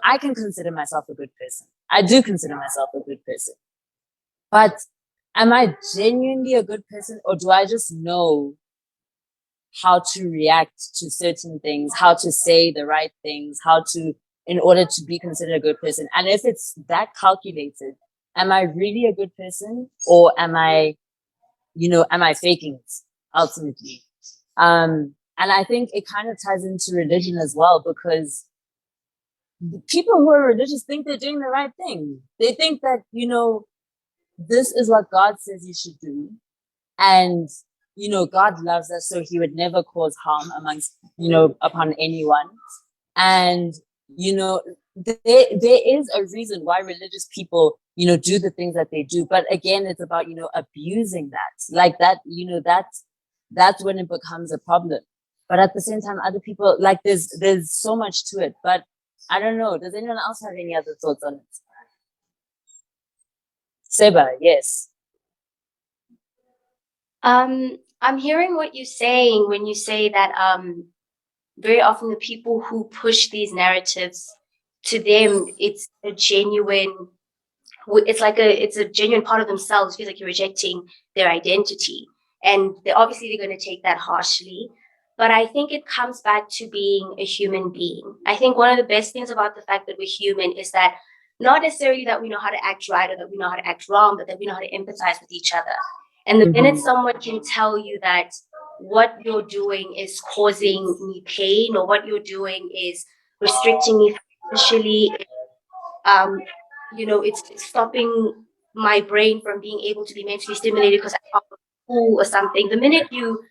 I can consider myself a good person. I do consider myself a good person. But am I genuinely a good person, or do I just know how to react to certain things, how to say the right things, in order to be considered a good person? And if it's that calculated, am I really a good person, or am I faking it ultimately? And I think it kind of ties into religion as well, because the people who are religious think they're doing the right thing. They think that, this is what God says you should do. And, God loves us, so he would never cause harm upon anyone. And, there is a reason why religious people, do the things that they do. But again, it's about, abusing that. Like that, that's when it becomes a problem. But at the same time, other people, like there's so much to it. But I don't know. Does anyone else have any other thoughts on it? Seba, yes. I'm hearing what you're saying when you say that very often the people who push these narratives, to them it's a genuine, it's a genuine part of themselves. It feels like you're rejecting their identity, and they're going to take that harshly. But I think it comes back to being a human being. I think one of the best things about the fact that we're human is that not necessarily that we know how to act right or that we know how to act wrong, but that we know how to empathize with each other. And the minute someone can tell you that what you're doing is causing me pain, or what you're doing is restricting me financially, it's stopping my brain from being able to be mentally stimulated because I'm out of school or something. The minute you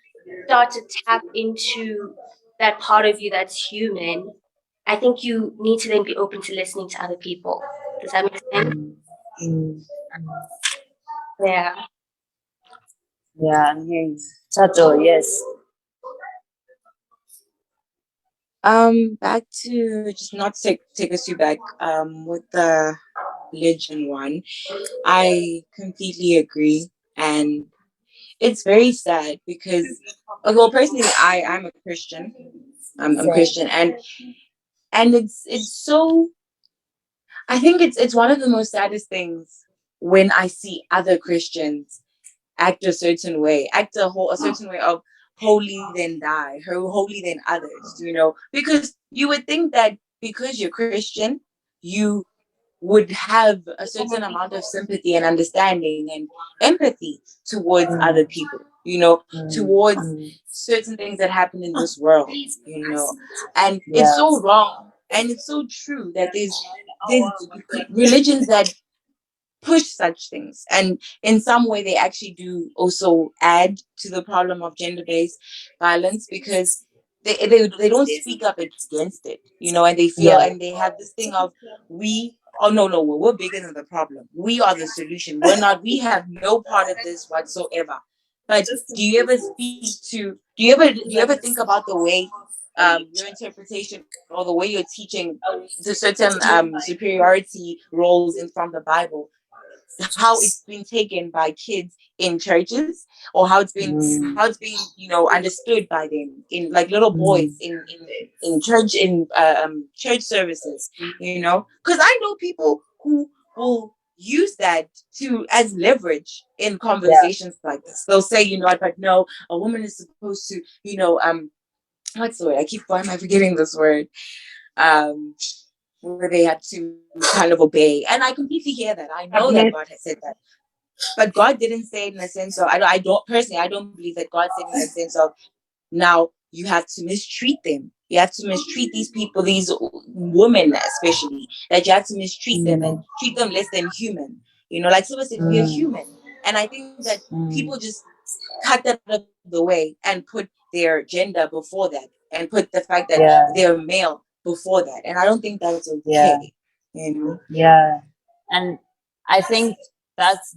start to tap into that part of you that's human, I think you need to then be open to listening to other people. Does that make sense? Yeah. Yeah, I'm hearing you. Chato, yes. Back to just not take us too back. With the religion one, I completely agree, and it's very sad because, well, personally, I'm a Christian. I'm Christian, and it's so. I think it's one of the most saddest things when I see other Christians act a certain way, a certain way of holy then die, holy than others, because you would think that because you're Christian, you would have a certain amount of sympathy and understanding and empathy towards other people, towards certain things that happen in this world, and it's so wrong and it's so true that there's religions that push such things, and in some way they actually do also add to the problem of gender-based violence, because they don't speak up against it, and they feel and they have this thing of no, we're bigger than the problem, we are the solution, we have no part of this whatsoever. But do you ever think about the way your interpretation or the way you're teaching the certain superiority roles in from the Bible, how it's been taken by kids in churches, or how it's been understood by them in like little boys in church, in church services, because I know people who will use that to as leverage in conversations like this. They'll say, you know, but no, a woman is supposed to, you know, what's the word? Why am I forgetting this word? Where they had to kind of obey. And I completely hear that. I know that God has said that. But God didn't say it in a sense of, I don't personally, I don't believe that God said it in a sense of, now you have to mistreat them. You have to mistreat these people, these women especially, that you have to mistreat them and treat them less than human. You know, like someone said, we are human. And I think that people just cut that out of the way and put their gender before that and put the fact that they're male before that. And I don't think that's okay. You know? Yeah. And I think that's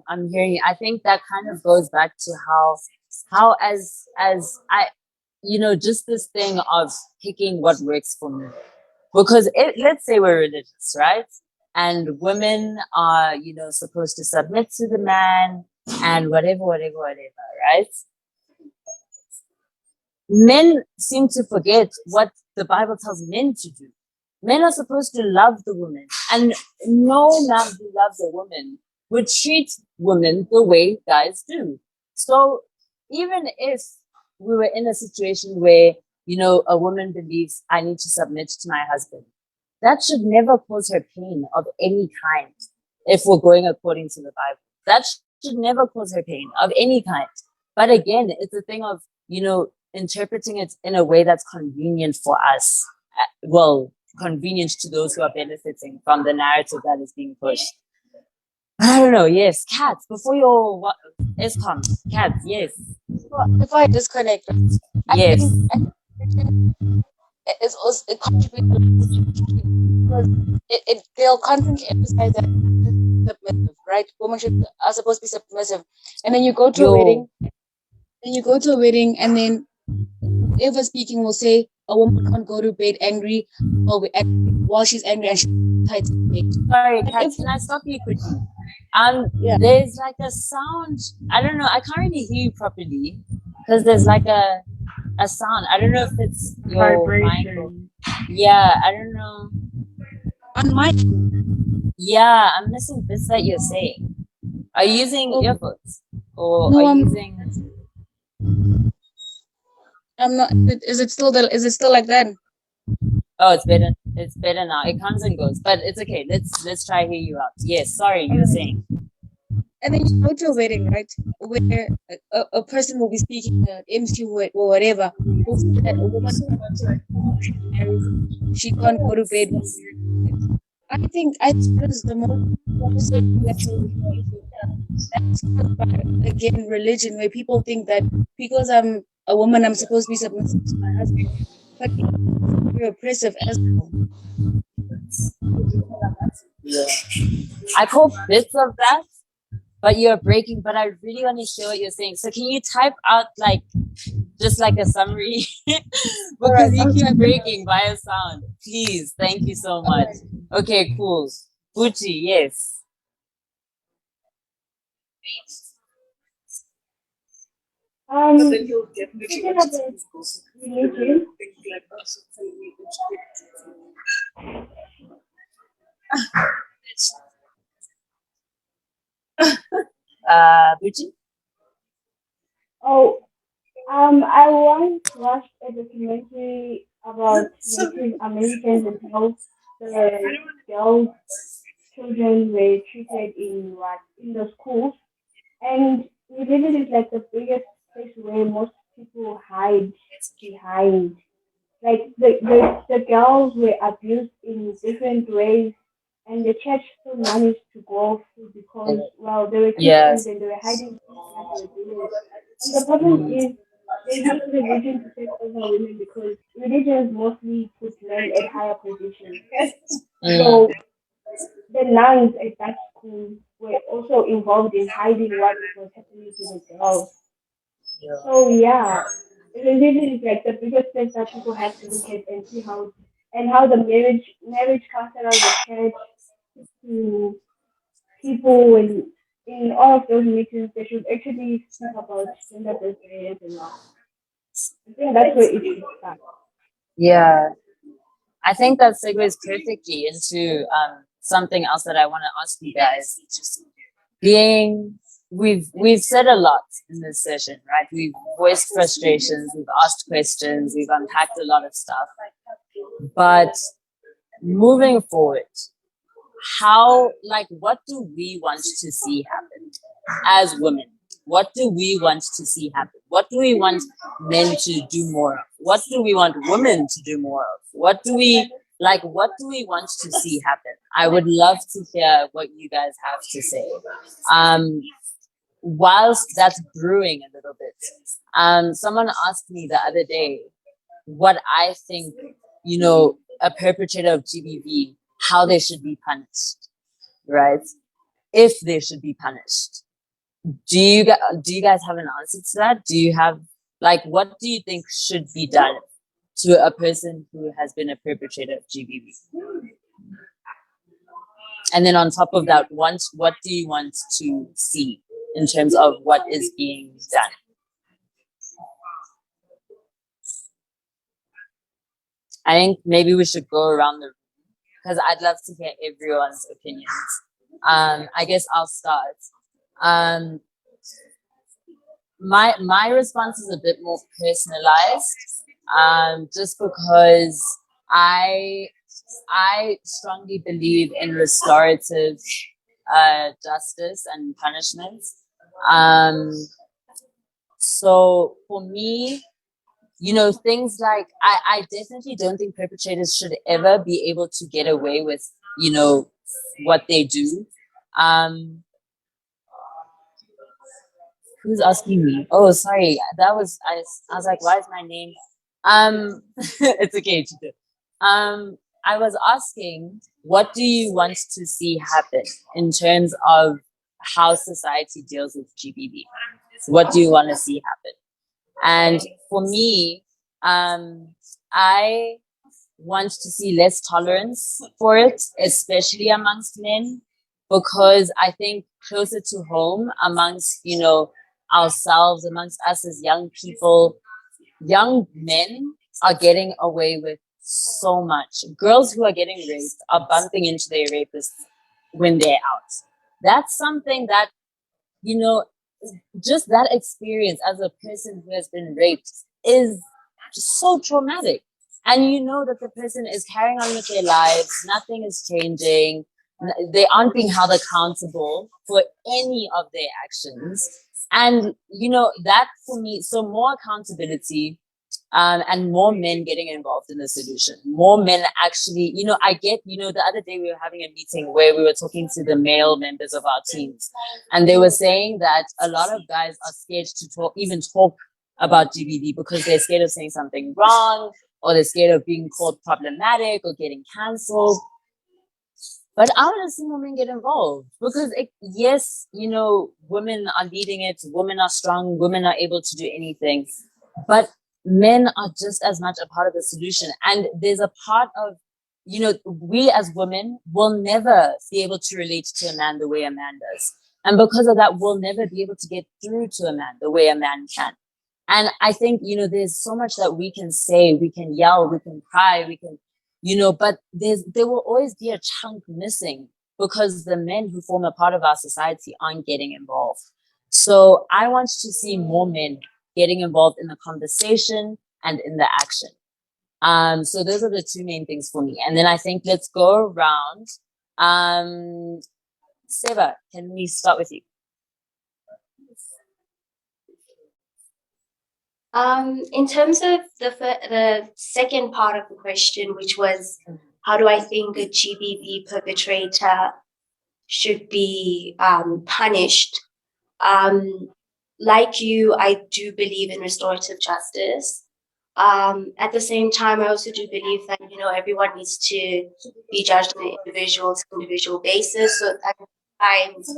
I'm hearing you. I think that kind of goes back to how as I, you know, just this thing of picking what works for me. Because let's say we're religious, right? And women are, you know, supposed to submit to the man and whatever, right? Men seem to forget what the Bible tells men to do. Men are supposed to love the woman, and no man who loves a woman would treat women the way guys do. So even if we were in a situation where, you know, a woman believes I need to submit to my husband, that should never cause her pain of any kind. If we're going according to the Bible, that should never cause her pain of any kind. But again, it's a thing of, you know, interpreting it in a way that's convenient for us. Well, convenient to those who are benefiting from the narrative that is being pushed. I don't know. Yes, cats. Before your ESCOM, cats. Yes. Before I disconnect, Yes. I think it's also it contributes because they'll constantly emphasize that submissive, right? Women are supposed to be submissive, and then you go to a wedding. And then whoever speaking will say a woman can't go to bed angry while she's angry and she's tight. Sorry, Kat, can I stop you quickly? There's like a sound. I don't know. I can't really hear you properly because there's like a sound. I don't know if it's your vibration. Yeah, I don't know. On my Yeah, I'm missing bits that you're saying. Are you using earphones or no, are you using? I'm not. Is it still like that? Oh, it's better. It's better now. It comes and goes, but it's okay. Let's try hear you out. Yes, sorry, you were saying. And then you go to a wedding, right, where a person will be speaking, MC or whatever, will say that a woman she can't go to bed. I think that is the most that's again religion, where people think that because I'm a woman, I'm supposed to be submissive to my husband, but you're oppressive as well. Yeah. I caught bits of that, but you're breaking. But I really want to hear what you're saying. So can you type out like just like a summary because you keep breaking by a sound. Please, thank you so much. Okay, cool. Bucci, yes. Speaking about religion, Bucci? I once watched a documentary about Native Americans and how the girls, children were treated in the schools. And religion is like the biggest place where most people hide behind. Like the girls were abused in different ways, and the church still managed to go through because, well, they were Christians Yes. and they were hiding what they were doing. And the problem is they use religion to take over women because religions mostly put men at higher positions. So the nuns at that school were also involved in hiding what was happening to the girls. So yeah, religion is like the biggest place that people have to look at and see how the marriage counselors, the church, to people and in all of those meetings they should actually speak about gender based violence and all. I think that's where it should start. Yeah. I think that segues perfectly into something else that I want to ask you guys. We've said a lot in this session, right? We've voiced frustrations, we've asked questions, we've unpacked a lot of stuff. But moving forward, what do we want to see happen as women? What do we want to see happen? What do we want men to do more of? What do we want women to do more of? What do we want to see happen? I would love to hear what you guys have to say. Whilst that's brewing a little bit, someone asked me the other day what I think, a perpetrator of GBV, how they should be punished, right? If they should be punished. Do you guys have an answer to that? Do you have, what do you think should be done to a person who has been a perpetrator of GBV? And then on top of that, what do you want to see in terms of what is being done? I think maybe we should go around the room because I'd love to hear everyone's opinions. I guess I'll start. My response is a bit more personalized, just because I strongly believe in restorative justice and punishment. So for me, things like I definitely don't think perpetrators should ever be able to get away with, what they do. Who's asking me? Oh, sorry. I was like, why is my name? It's okay, Chito. I was asking, what do you want to see happen in terms of how society deals with GBV? What do you want to see happen? And for me, I want to see less tolerance for it, especially amongst men, because I think closer to home, amongst, ourselves, amongst us as young people, young men are getting away with so much. Girls who are getting raped are bumping into their rapists when they're out. That's something that, just that experience as a person who has been raped is so traumatic. And you know that the person is carrying on with their lives, nothing is changing, they aren't being held accountable for any of their actions. And, that for me, so more accountability, and more men getting involved in the solution. More men actually, I get, the other day we were having a meeting where we were talking to the male members of our teams, and they were saying that a lot of guys are scared to talk about GBV because they're scared of saying something wrong, or they're scared of being called problematic or getting cancelled. But I want to see women get involved because, yes, women are leading it, women are strong, women are able to do anything. But men are just as much a part of the solution. And there's a part of, we as women will never be able to relate to a man the way a man does. And because of that, we'll never be able to get through to a man the way a man can. And I think, there's so much that we can say, we can yell, we can cry, we can, but there will always be a chunk missing because the men who form a part of our society aren't getting involved. So I want to see more men getting involved in the conversation and in the action. So those are the two main things for me. And then I think let's go around. Seva, can we start with you? In terms of the second part of the question, which was, how do I think a GBV perpetrator should be punished? Like you, I do believe in restorative justice. At the same time, I also do believe that, everyone needs to be judged on an individual basis. So at times,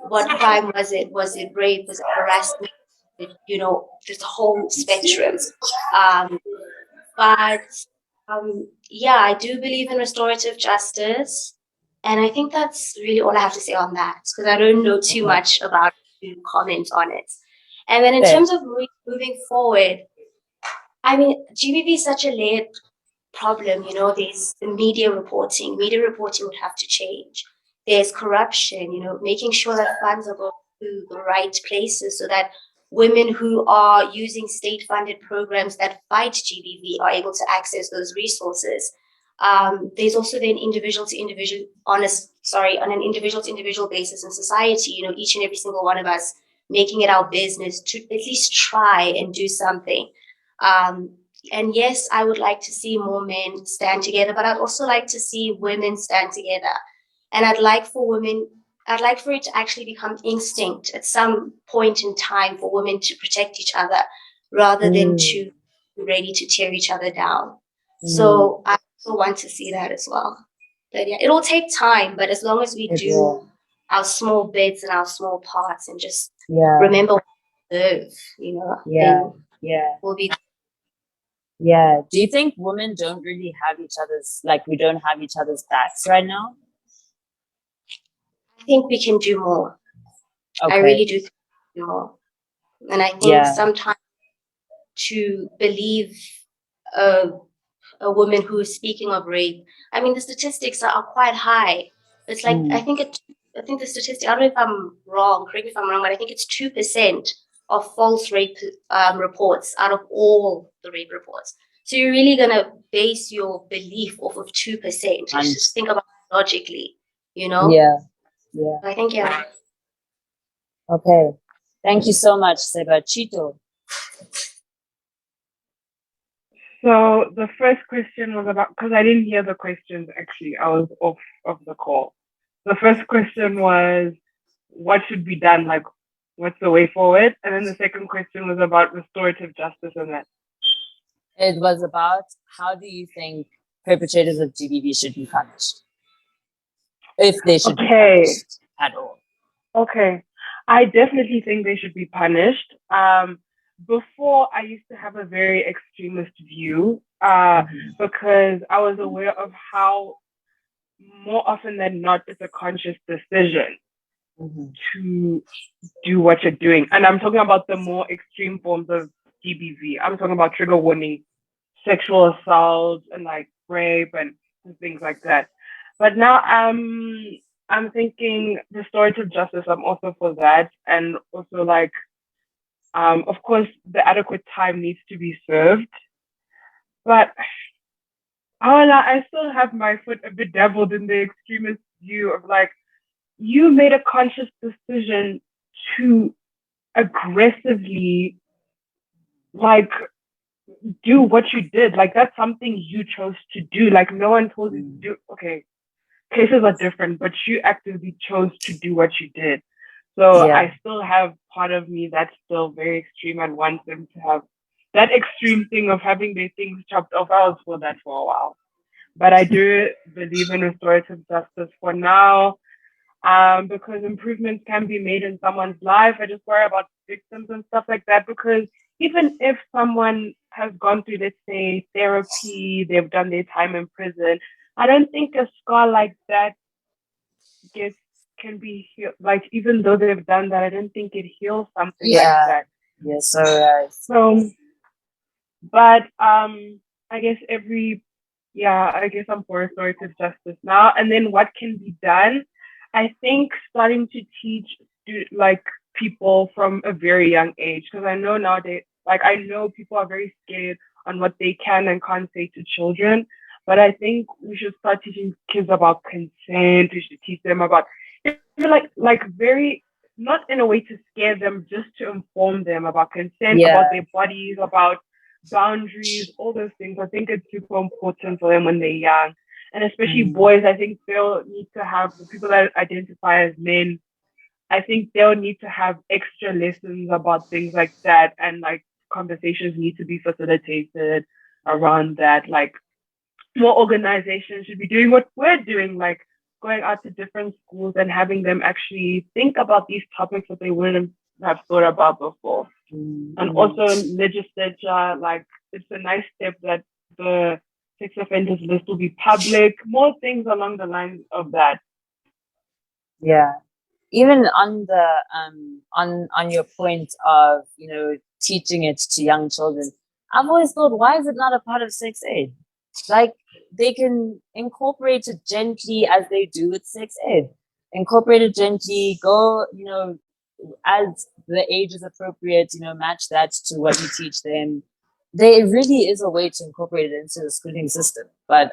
what crime was it? Was it rape? Was it harassment? This whole spectrum. But yeah, I do believe in restorative justice. And I think that's really all I have to say on that, because I don't know too much about it to comment on it. And then in terms of moving forward, I mean, GBV is such a layered problem. You know, there's the media reporting. Media reporting would have to change. There's corruption, you know, making sure that funds are going to the right places so that women who are using state-funded programs that fight GBV are able to access those resources. There's also then individual to individual, on an individual to individual basis in society, you know, each and every single one of us making it our business to at least try and do something. Um, and yes, I would like to see more men stand together, but I'd also like to see women stand together. And I'd like for it to actually become instinct at some point in time for women to protect each other rather than to be ready to tear each other down. So I also want to see that as well. But yeah, it'll take time, but as long as we do our small bits and our small parts and just remember what we deserve, you know, then we'll be. Yeah. Do you think women don't really have each other's, like, we don't have each other's backs right now? I think we can do more. Okay. I really do think we can do more. And I think sometimes to believe a woman who is speaking of rape, I mean, the statistics are quite high. It's like, I think the statistic, I don't know if I'm wrong, correct me if I'm wrong, but I think it's 2% of false rape reports out of all the rape reports. So you're really going to base your belief off of 2%. Just think about it logically, you know? Yeah. I think, Okay. Thank you so much, Seba. Chito. So the first question was about, because I didn't hear the questions actually, I was off of the call. The first question was, what should be done? Like, what's the way forward? And then the second question was about restorative justice and that. It was about, how do you think perpetrators of GBV should be punished? If they should be punished at all. Okay. I definitely think they should be punished. Before, I used to have a very extremist view because I was aware of how more often than not it's a conscious decision to do what you're doing. And I'm talking about the more extreme forms of GBV. I'm talking about trigger warning, sexual assault, and like rape and things like that. But now I'm thinking restorative justice. I'm also for that, and also like, of course, the adequate time needs to be served. But I still have my foot a bit dabbled in the extremist view of like, you made a conscious decision to aggressively like do what you did. Like that's something you chose to do. Like no one told you to do. Okay, cases are different, but you actively chose to do what you did. So I still have part of me that's still very extreme and wants them to have that extreme thing of having their things chopped off. I was for that for a while. But I do believe in restorative justice for now, because improvements can be made in someone's life. I just worry about victims and stuff like that, because even if someone has gone through, let's say, therapy, they've done their time in prison, I don't think a scar like that can be healed. Like, even though they've done that, I don't think it heals something like that. Yes, all right. So, but I guess I guess I'm for restorative justice now. And then what can be done? I think starting to teach like people from a very young age, because I know nowadays, like I know people are very scared on what they can and can't say to children. But I think we should start teaching kids about consent. We should teach them about like very, not in a way to scare them, just to inform them about consent, about their bodies, about boundaries, all those things. I think it's super important for them when they're young. And especially boys, I think they'll need to have, the people that identify as men, I think they'll need to have extra lessons about things like that. And like conversations need to be facilitated around that. Like more organizations should be doing what we're doing, like going out to different schools and having them actually think about these topics that they wouldn't have thought about before. And also legislature, like it's a nice step that the sex offenders list will be public, more things along the lines of that. Yeah. Even on the on your point of, you know, teaching it to young children, I've always thought, why is it not a part of sex ed? like they can incorporate it gently as they do with sex ed. Incorporate it gently, go, as the age is appropriate, match that to what you teach them. There really is a way to incorporate it into the schooling system. But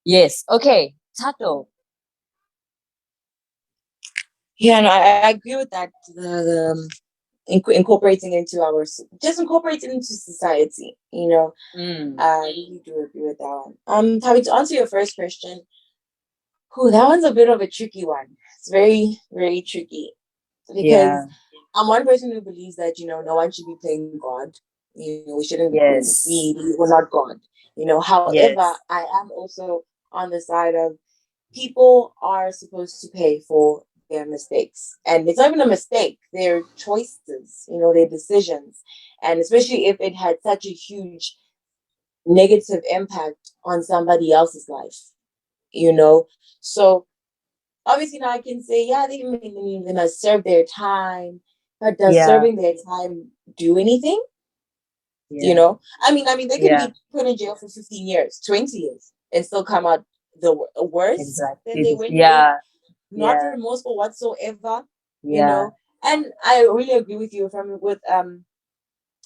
yes, okay, Tato. Yeah, no, I agree with that. Incorporating into just incorporating into society. I really do agree with that one. Tavi, to answer your first question, that one's a bit of a tricky one. It's very, very tricky because I'm one person who believes that no one should be playing God. We shouldn't. Yes. We're not God. However, I am also on the side of people are supposed to pay for their mistakes, and it's not even a mistake. Their choices, their decisions, and especially if it had such a huge negative impact on somebody else's life. So obviously now I can say, yeah, they must serve their time, but does serving their time do anything? I mean, they can be put in jail for 15 years, 20 years, and still come out the worse than they went in. Not remorseful whatsoever. And I really agree with you with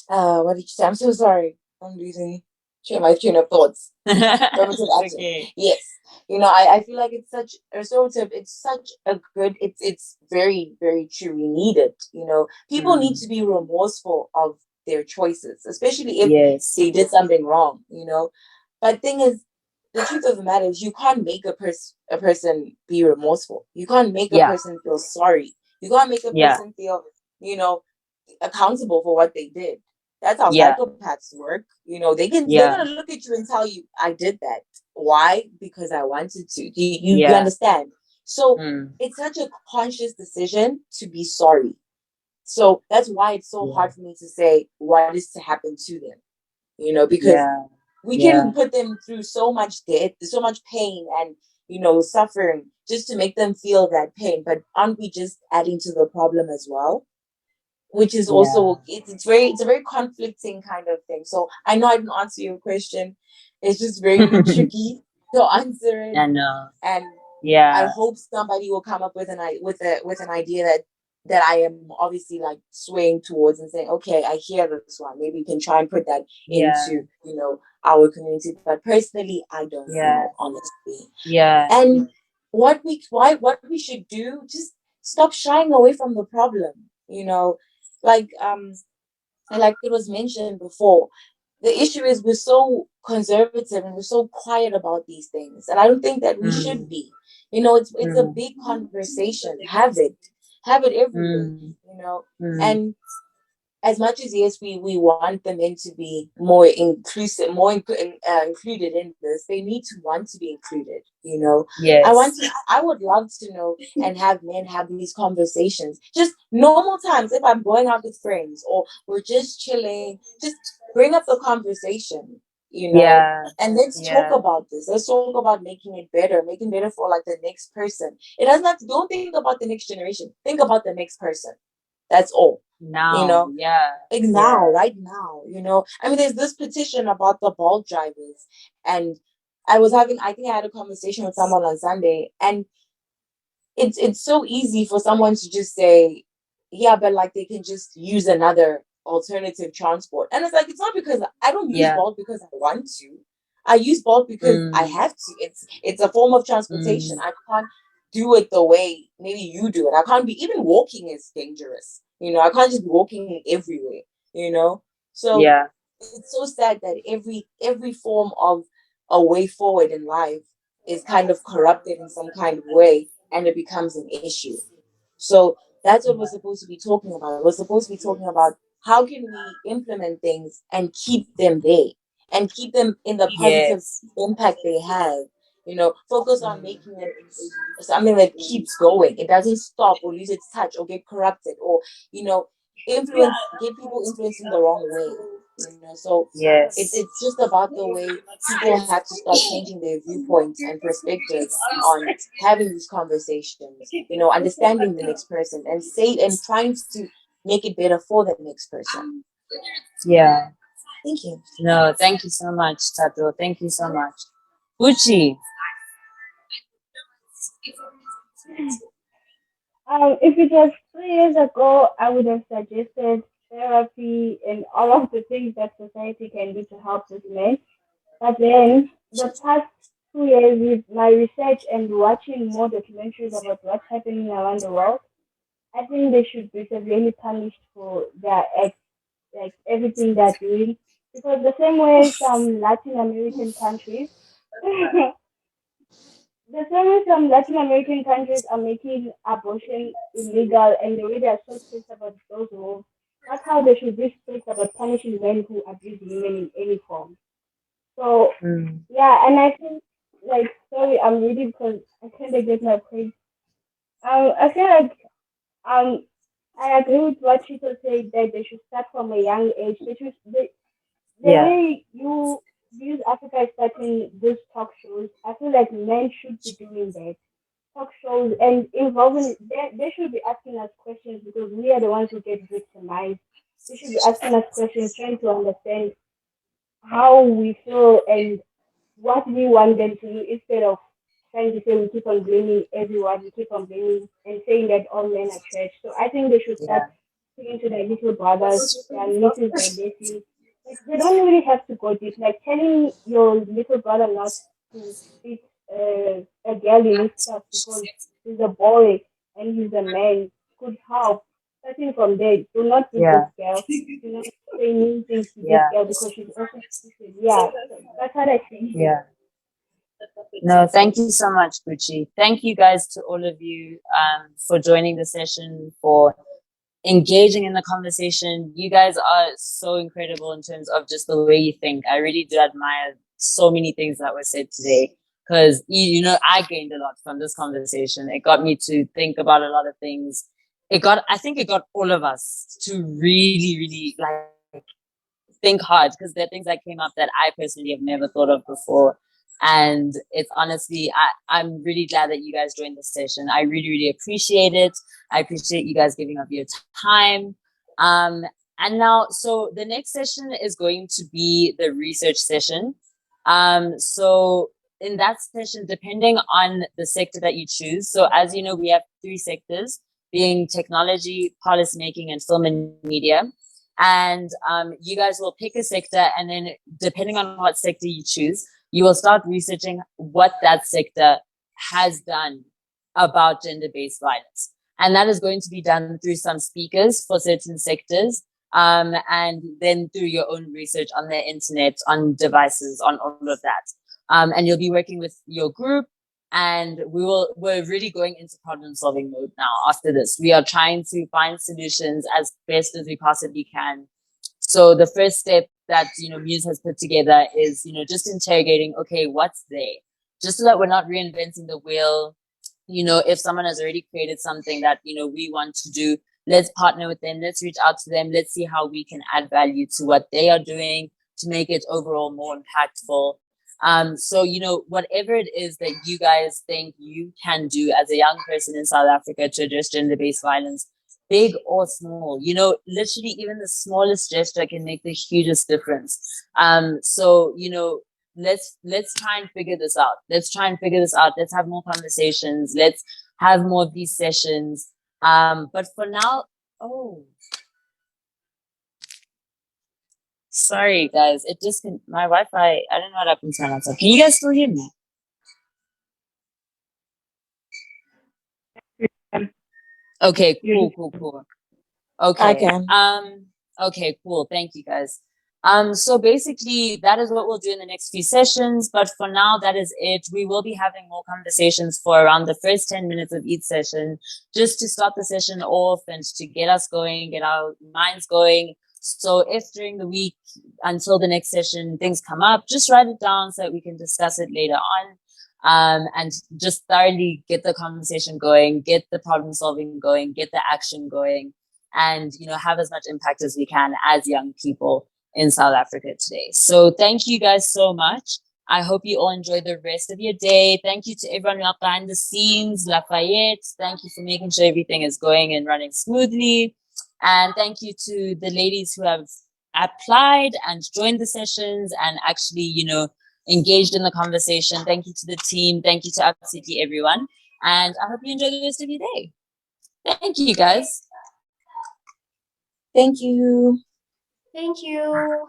what did you say? I'm so sorry. I'm losing my train of thoughts. Okay. Yes. I feel like it's such a sort of, it's such a good, it's very, very true. We need it. People need to be remorseful of their choices, especially if they did something wrong, But thing is, the truth of the matter is you can't make a person be remorseful. You can't make a person feel sorry. You can't make a person feel, accountable for what they did. That's how psychopaths work. They're gonna look at you and tell you, I did that. Why? Because I wanted to. You understand? So it's such a conscious decision to be sorry. So that's why it's so hard for me to say what is to happen to them. Because we can put them through so much death, so much pain and suffering just to make them feel that pain. But aren't we just adding to the problem as well? Which is also it's a very conflicting kind of thing. So I know I didn't answer your question. It's just very tricky to answer it. I know. And I hope somebody will come up with an idea that I am obviously like swaying towards and saying, okay, I hear this one. Maybe we can try and put that into our community. But personally, I don't know, honestly. And what we should do, just stop shying away from the problem. Like like it was mentioned before, the issue is we're so conservative and we're so quiet about these things, and I don't think that we should be. It's a big conversation. Have it everywhere. And as much as yes, we want the men to be more inclusive, more included in this, they need to want to be included. I would love to know and have men have these conversations, just normal times. If I'm going out with friends or we're just chilling, just bring up the conversation. And let's talk about this. Let's talk about making it better for like the next person. It does not. Don't think about the next generation. Think about the next person. That's all. Now, Right now, there's this petition about the Bolt drivers, and I think I had a conversation with someone on Sunday, and it's so easy for someone to just say, yeah, but like they can just use another alternative transport. And it's like, it's not because I don't use Bolt because I want to. I use Bolt because I have to. It's a form of transportation. I can't do it the way maybe you do it. I can't be, even walking is dangerous. I can't just be walking everywhere, So it's so sad that every form of a way forward in life is kind of corrupted in some kind of way, and it becomes an issue. So that's what we're supposed to be talking about. We're supposed to be talking about how can we implement things and keep them there and keep them in the positive impact they have. Focus on making it something that keeps going. It doesn't stop or lose its touch or get corrupted or, get people influenced in the wrong way. So it's just about the way people have to start changing their viewpoints and perspective on having these conversations, understanding the next person and trying to make it better for the next person. Thank you. No, thank you so much, Tato. Thank you so much. Uchi. If it was 3 years ago, I would have suggested therapy and all of the things that society can do to help this man. But then, the past 2 years, with my research and watching more documentaries about what's happening around the world, I think they should be severely punished for their acts, like everything they're doing. Because the same way some Latin American countries, the same way some Latin American countries are making abortion illegal and the way they are so strict about those rules, that's how they should be strict about punishing men who abuse women in any form. So Mm. yeah, and I think like sorry, I'm reading because I can't get my point. I feel like um I agree with what Chito said that they should start from a young age. The Yeah. way you use Africa is starting these talk shows, I feel like men should be doing that. Talk shows and involving they should be asking us questions because we are the ones who get victimized. They should be asking us questions, trying to understand how we feel and what we want them to do instead of trying to say we keep on blaming everyone, we keep on blaming and saying that all men are trash. So I think they should start Yeah. speaking to their little brothers, their nieces, their nephews. Like they don't really have to go deep. Like telling your little brother not to beat a girl in his class because he's a boy and he's a man could help. Starting from there, do not beat this Yeah. girl. Do not say mean things to this Yeah. girl because she's also stupid. Yeah, so that's what I think. Yeah. No, thank you so much, Gucci. Thank you guys to all of you for joining the session, for engaging in the conversation. You guys are so incredible in terms of just the way you think. I really do admire so many things that were said today because I gained a lot from this conversation. It got me to think about a lot of things. I think it got all of us to really, really like think hard because there are things that came up that I personally have never thought of before. And it's honestly, I'm really glad that you guys joined this session. I really, really appreciate it. I appreciate you guys giving up your time. Um, and now, so the next session is going to be the research session. So in that session, depending on the sector that you choose, so as you know, we have 3 sectors being technology, policymaking, and film and media. And you guys will pick a sector, and then depending on what sector you choose, you will start researching what that sector has done about gender-based violence. And that is going to be done through some speakers for certain sectors, and then through your own research on the internet, on devices, on all of that. And you'll be working with your group, and we're really going into problem solving mode now after this. We are trying to find solutions as best as we possibly can. So the first step that Muse has put together is just interrogating, okay, what's there, just so that we're not reinventing the wheel. If someone has already created something that we want to do, let's partner with them, let's reach out to them, let's see how we can add value to what they are doing to make it overall more impactful. So whatever it is that you guys think you can do as a young person in South Africa to address gender-based violence, big or small, literally even the smallest gesture can make the hugest difference. So let's try and figure this out. Let's have more conversations. Let's have more of these sessions. But for now, sorry guys, my Wi-Fi, I don't know what happened to my laptop. Can you guys still hear me? Okay, cool. Okay. I can. Okay, cool. Thank you guys. So basically that is what we'll do in the next few sessions, but for now that is it. We will be having more conversations for around the first 10 minutes of each session, just to start the session off and to get us going, get our minds going. So if during the week until the next session things come up, just write it down so that we can discuss it later on. And just thoroughly get the conversation going, get the problem solving going, get the action going, and have as much impact as we can as young people in South Africa today. So thank you guys so much. I hope you all enjoy the rest of your day. Thank you to everyone out behind the scenes, Lafayette. Thank you for making sure everything is going and running smoothly. And thank you to the ladies who have applied and joined the sessions and actually, you know, engaged in the conversation. Thank you to the team. Thank you to absolutely everyone. And I hope you enjoy the rest of your day. Thank you, guys. Thank you. Thank you.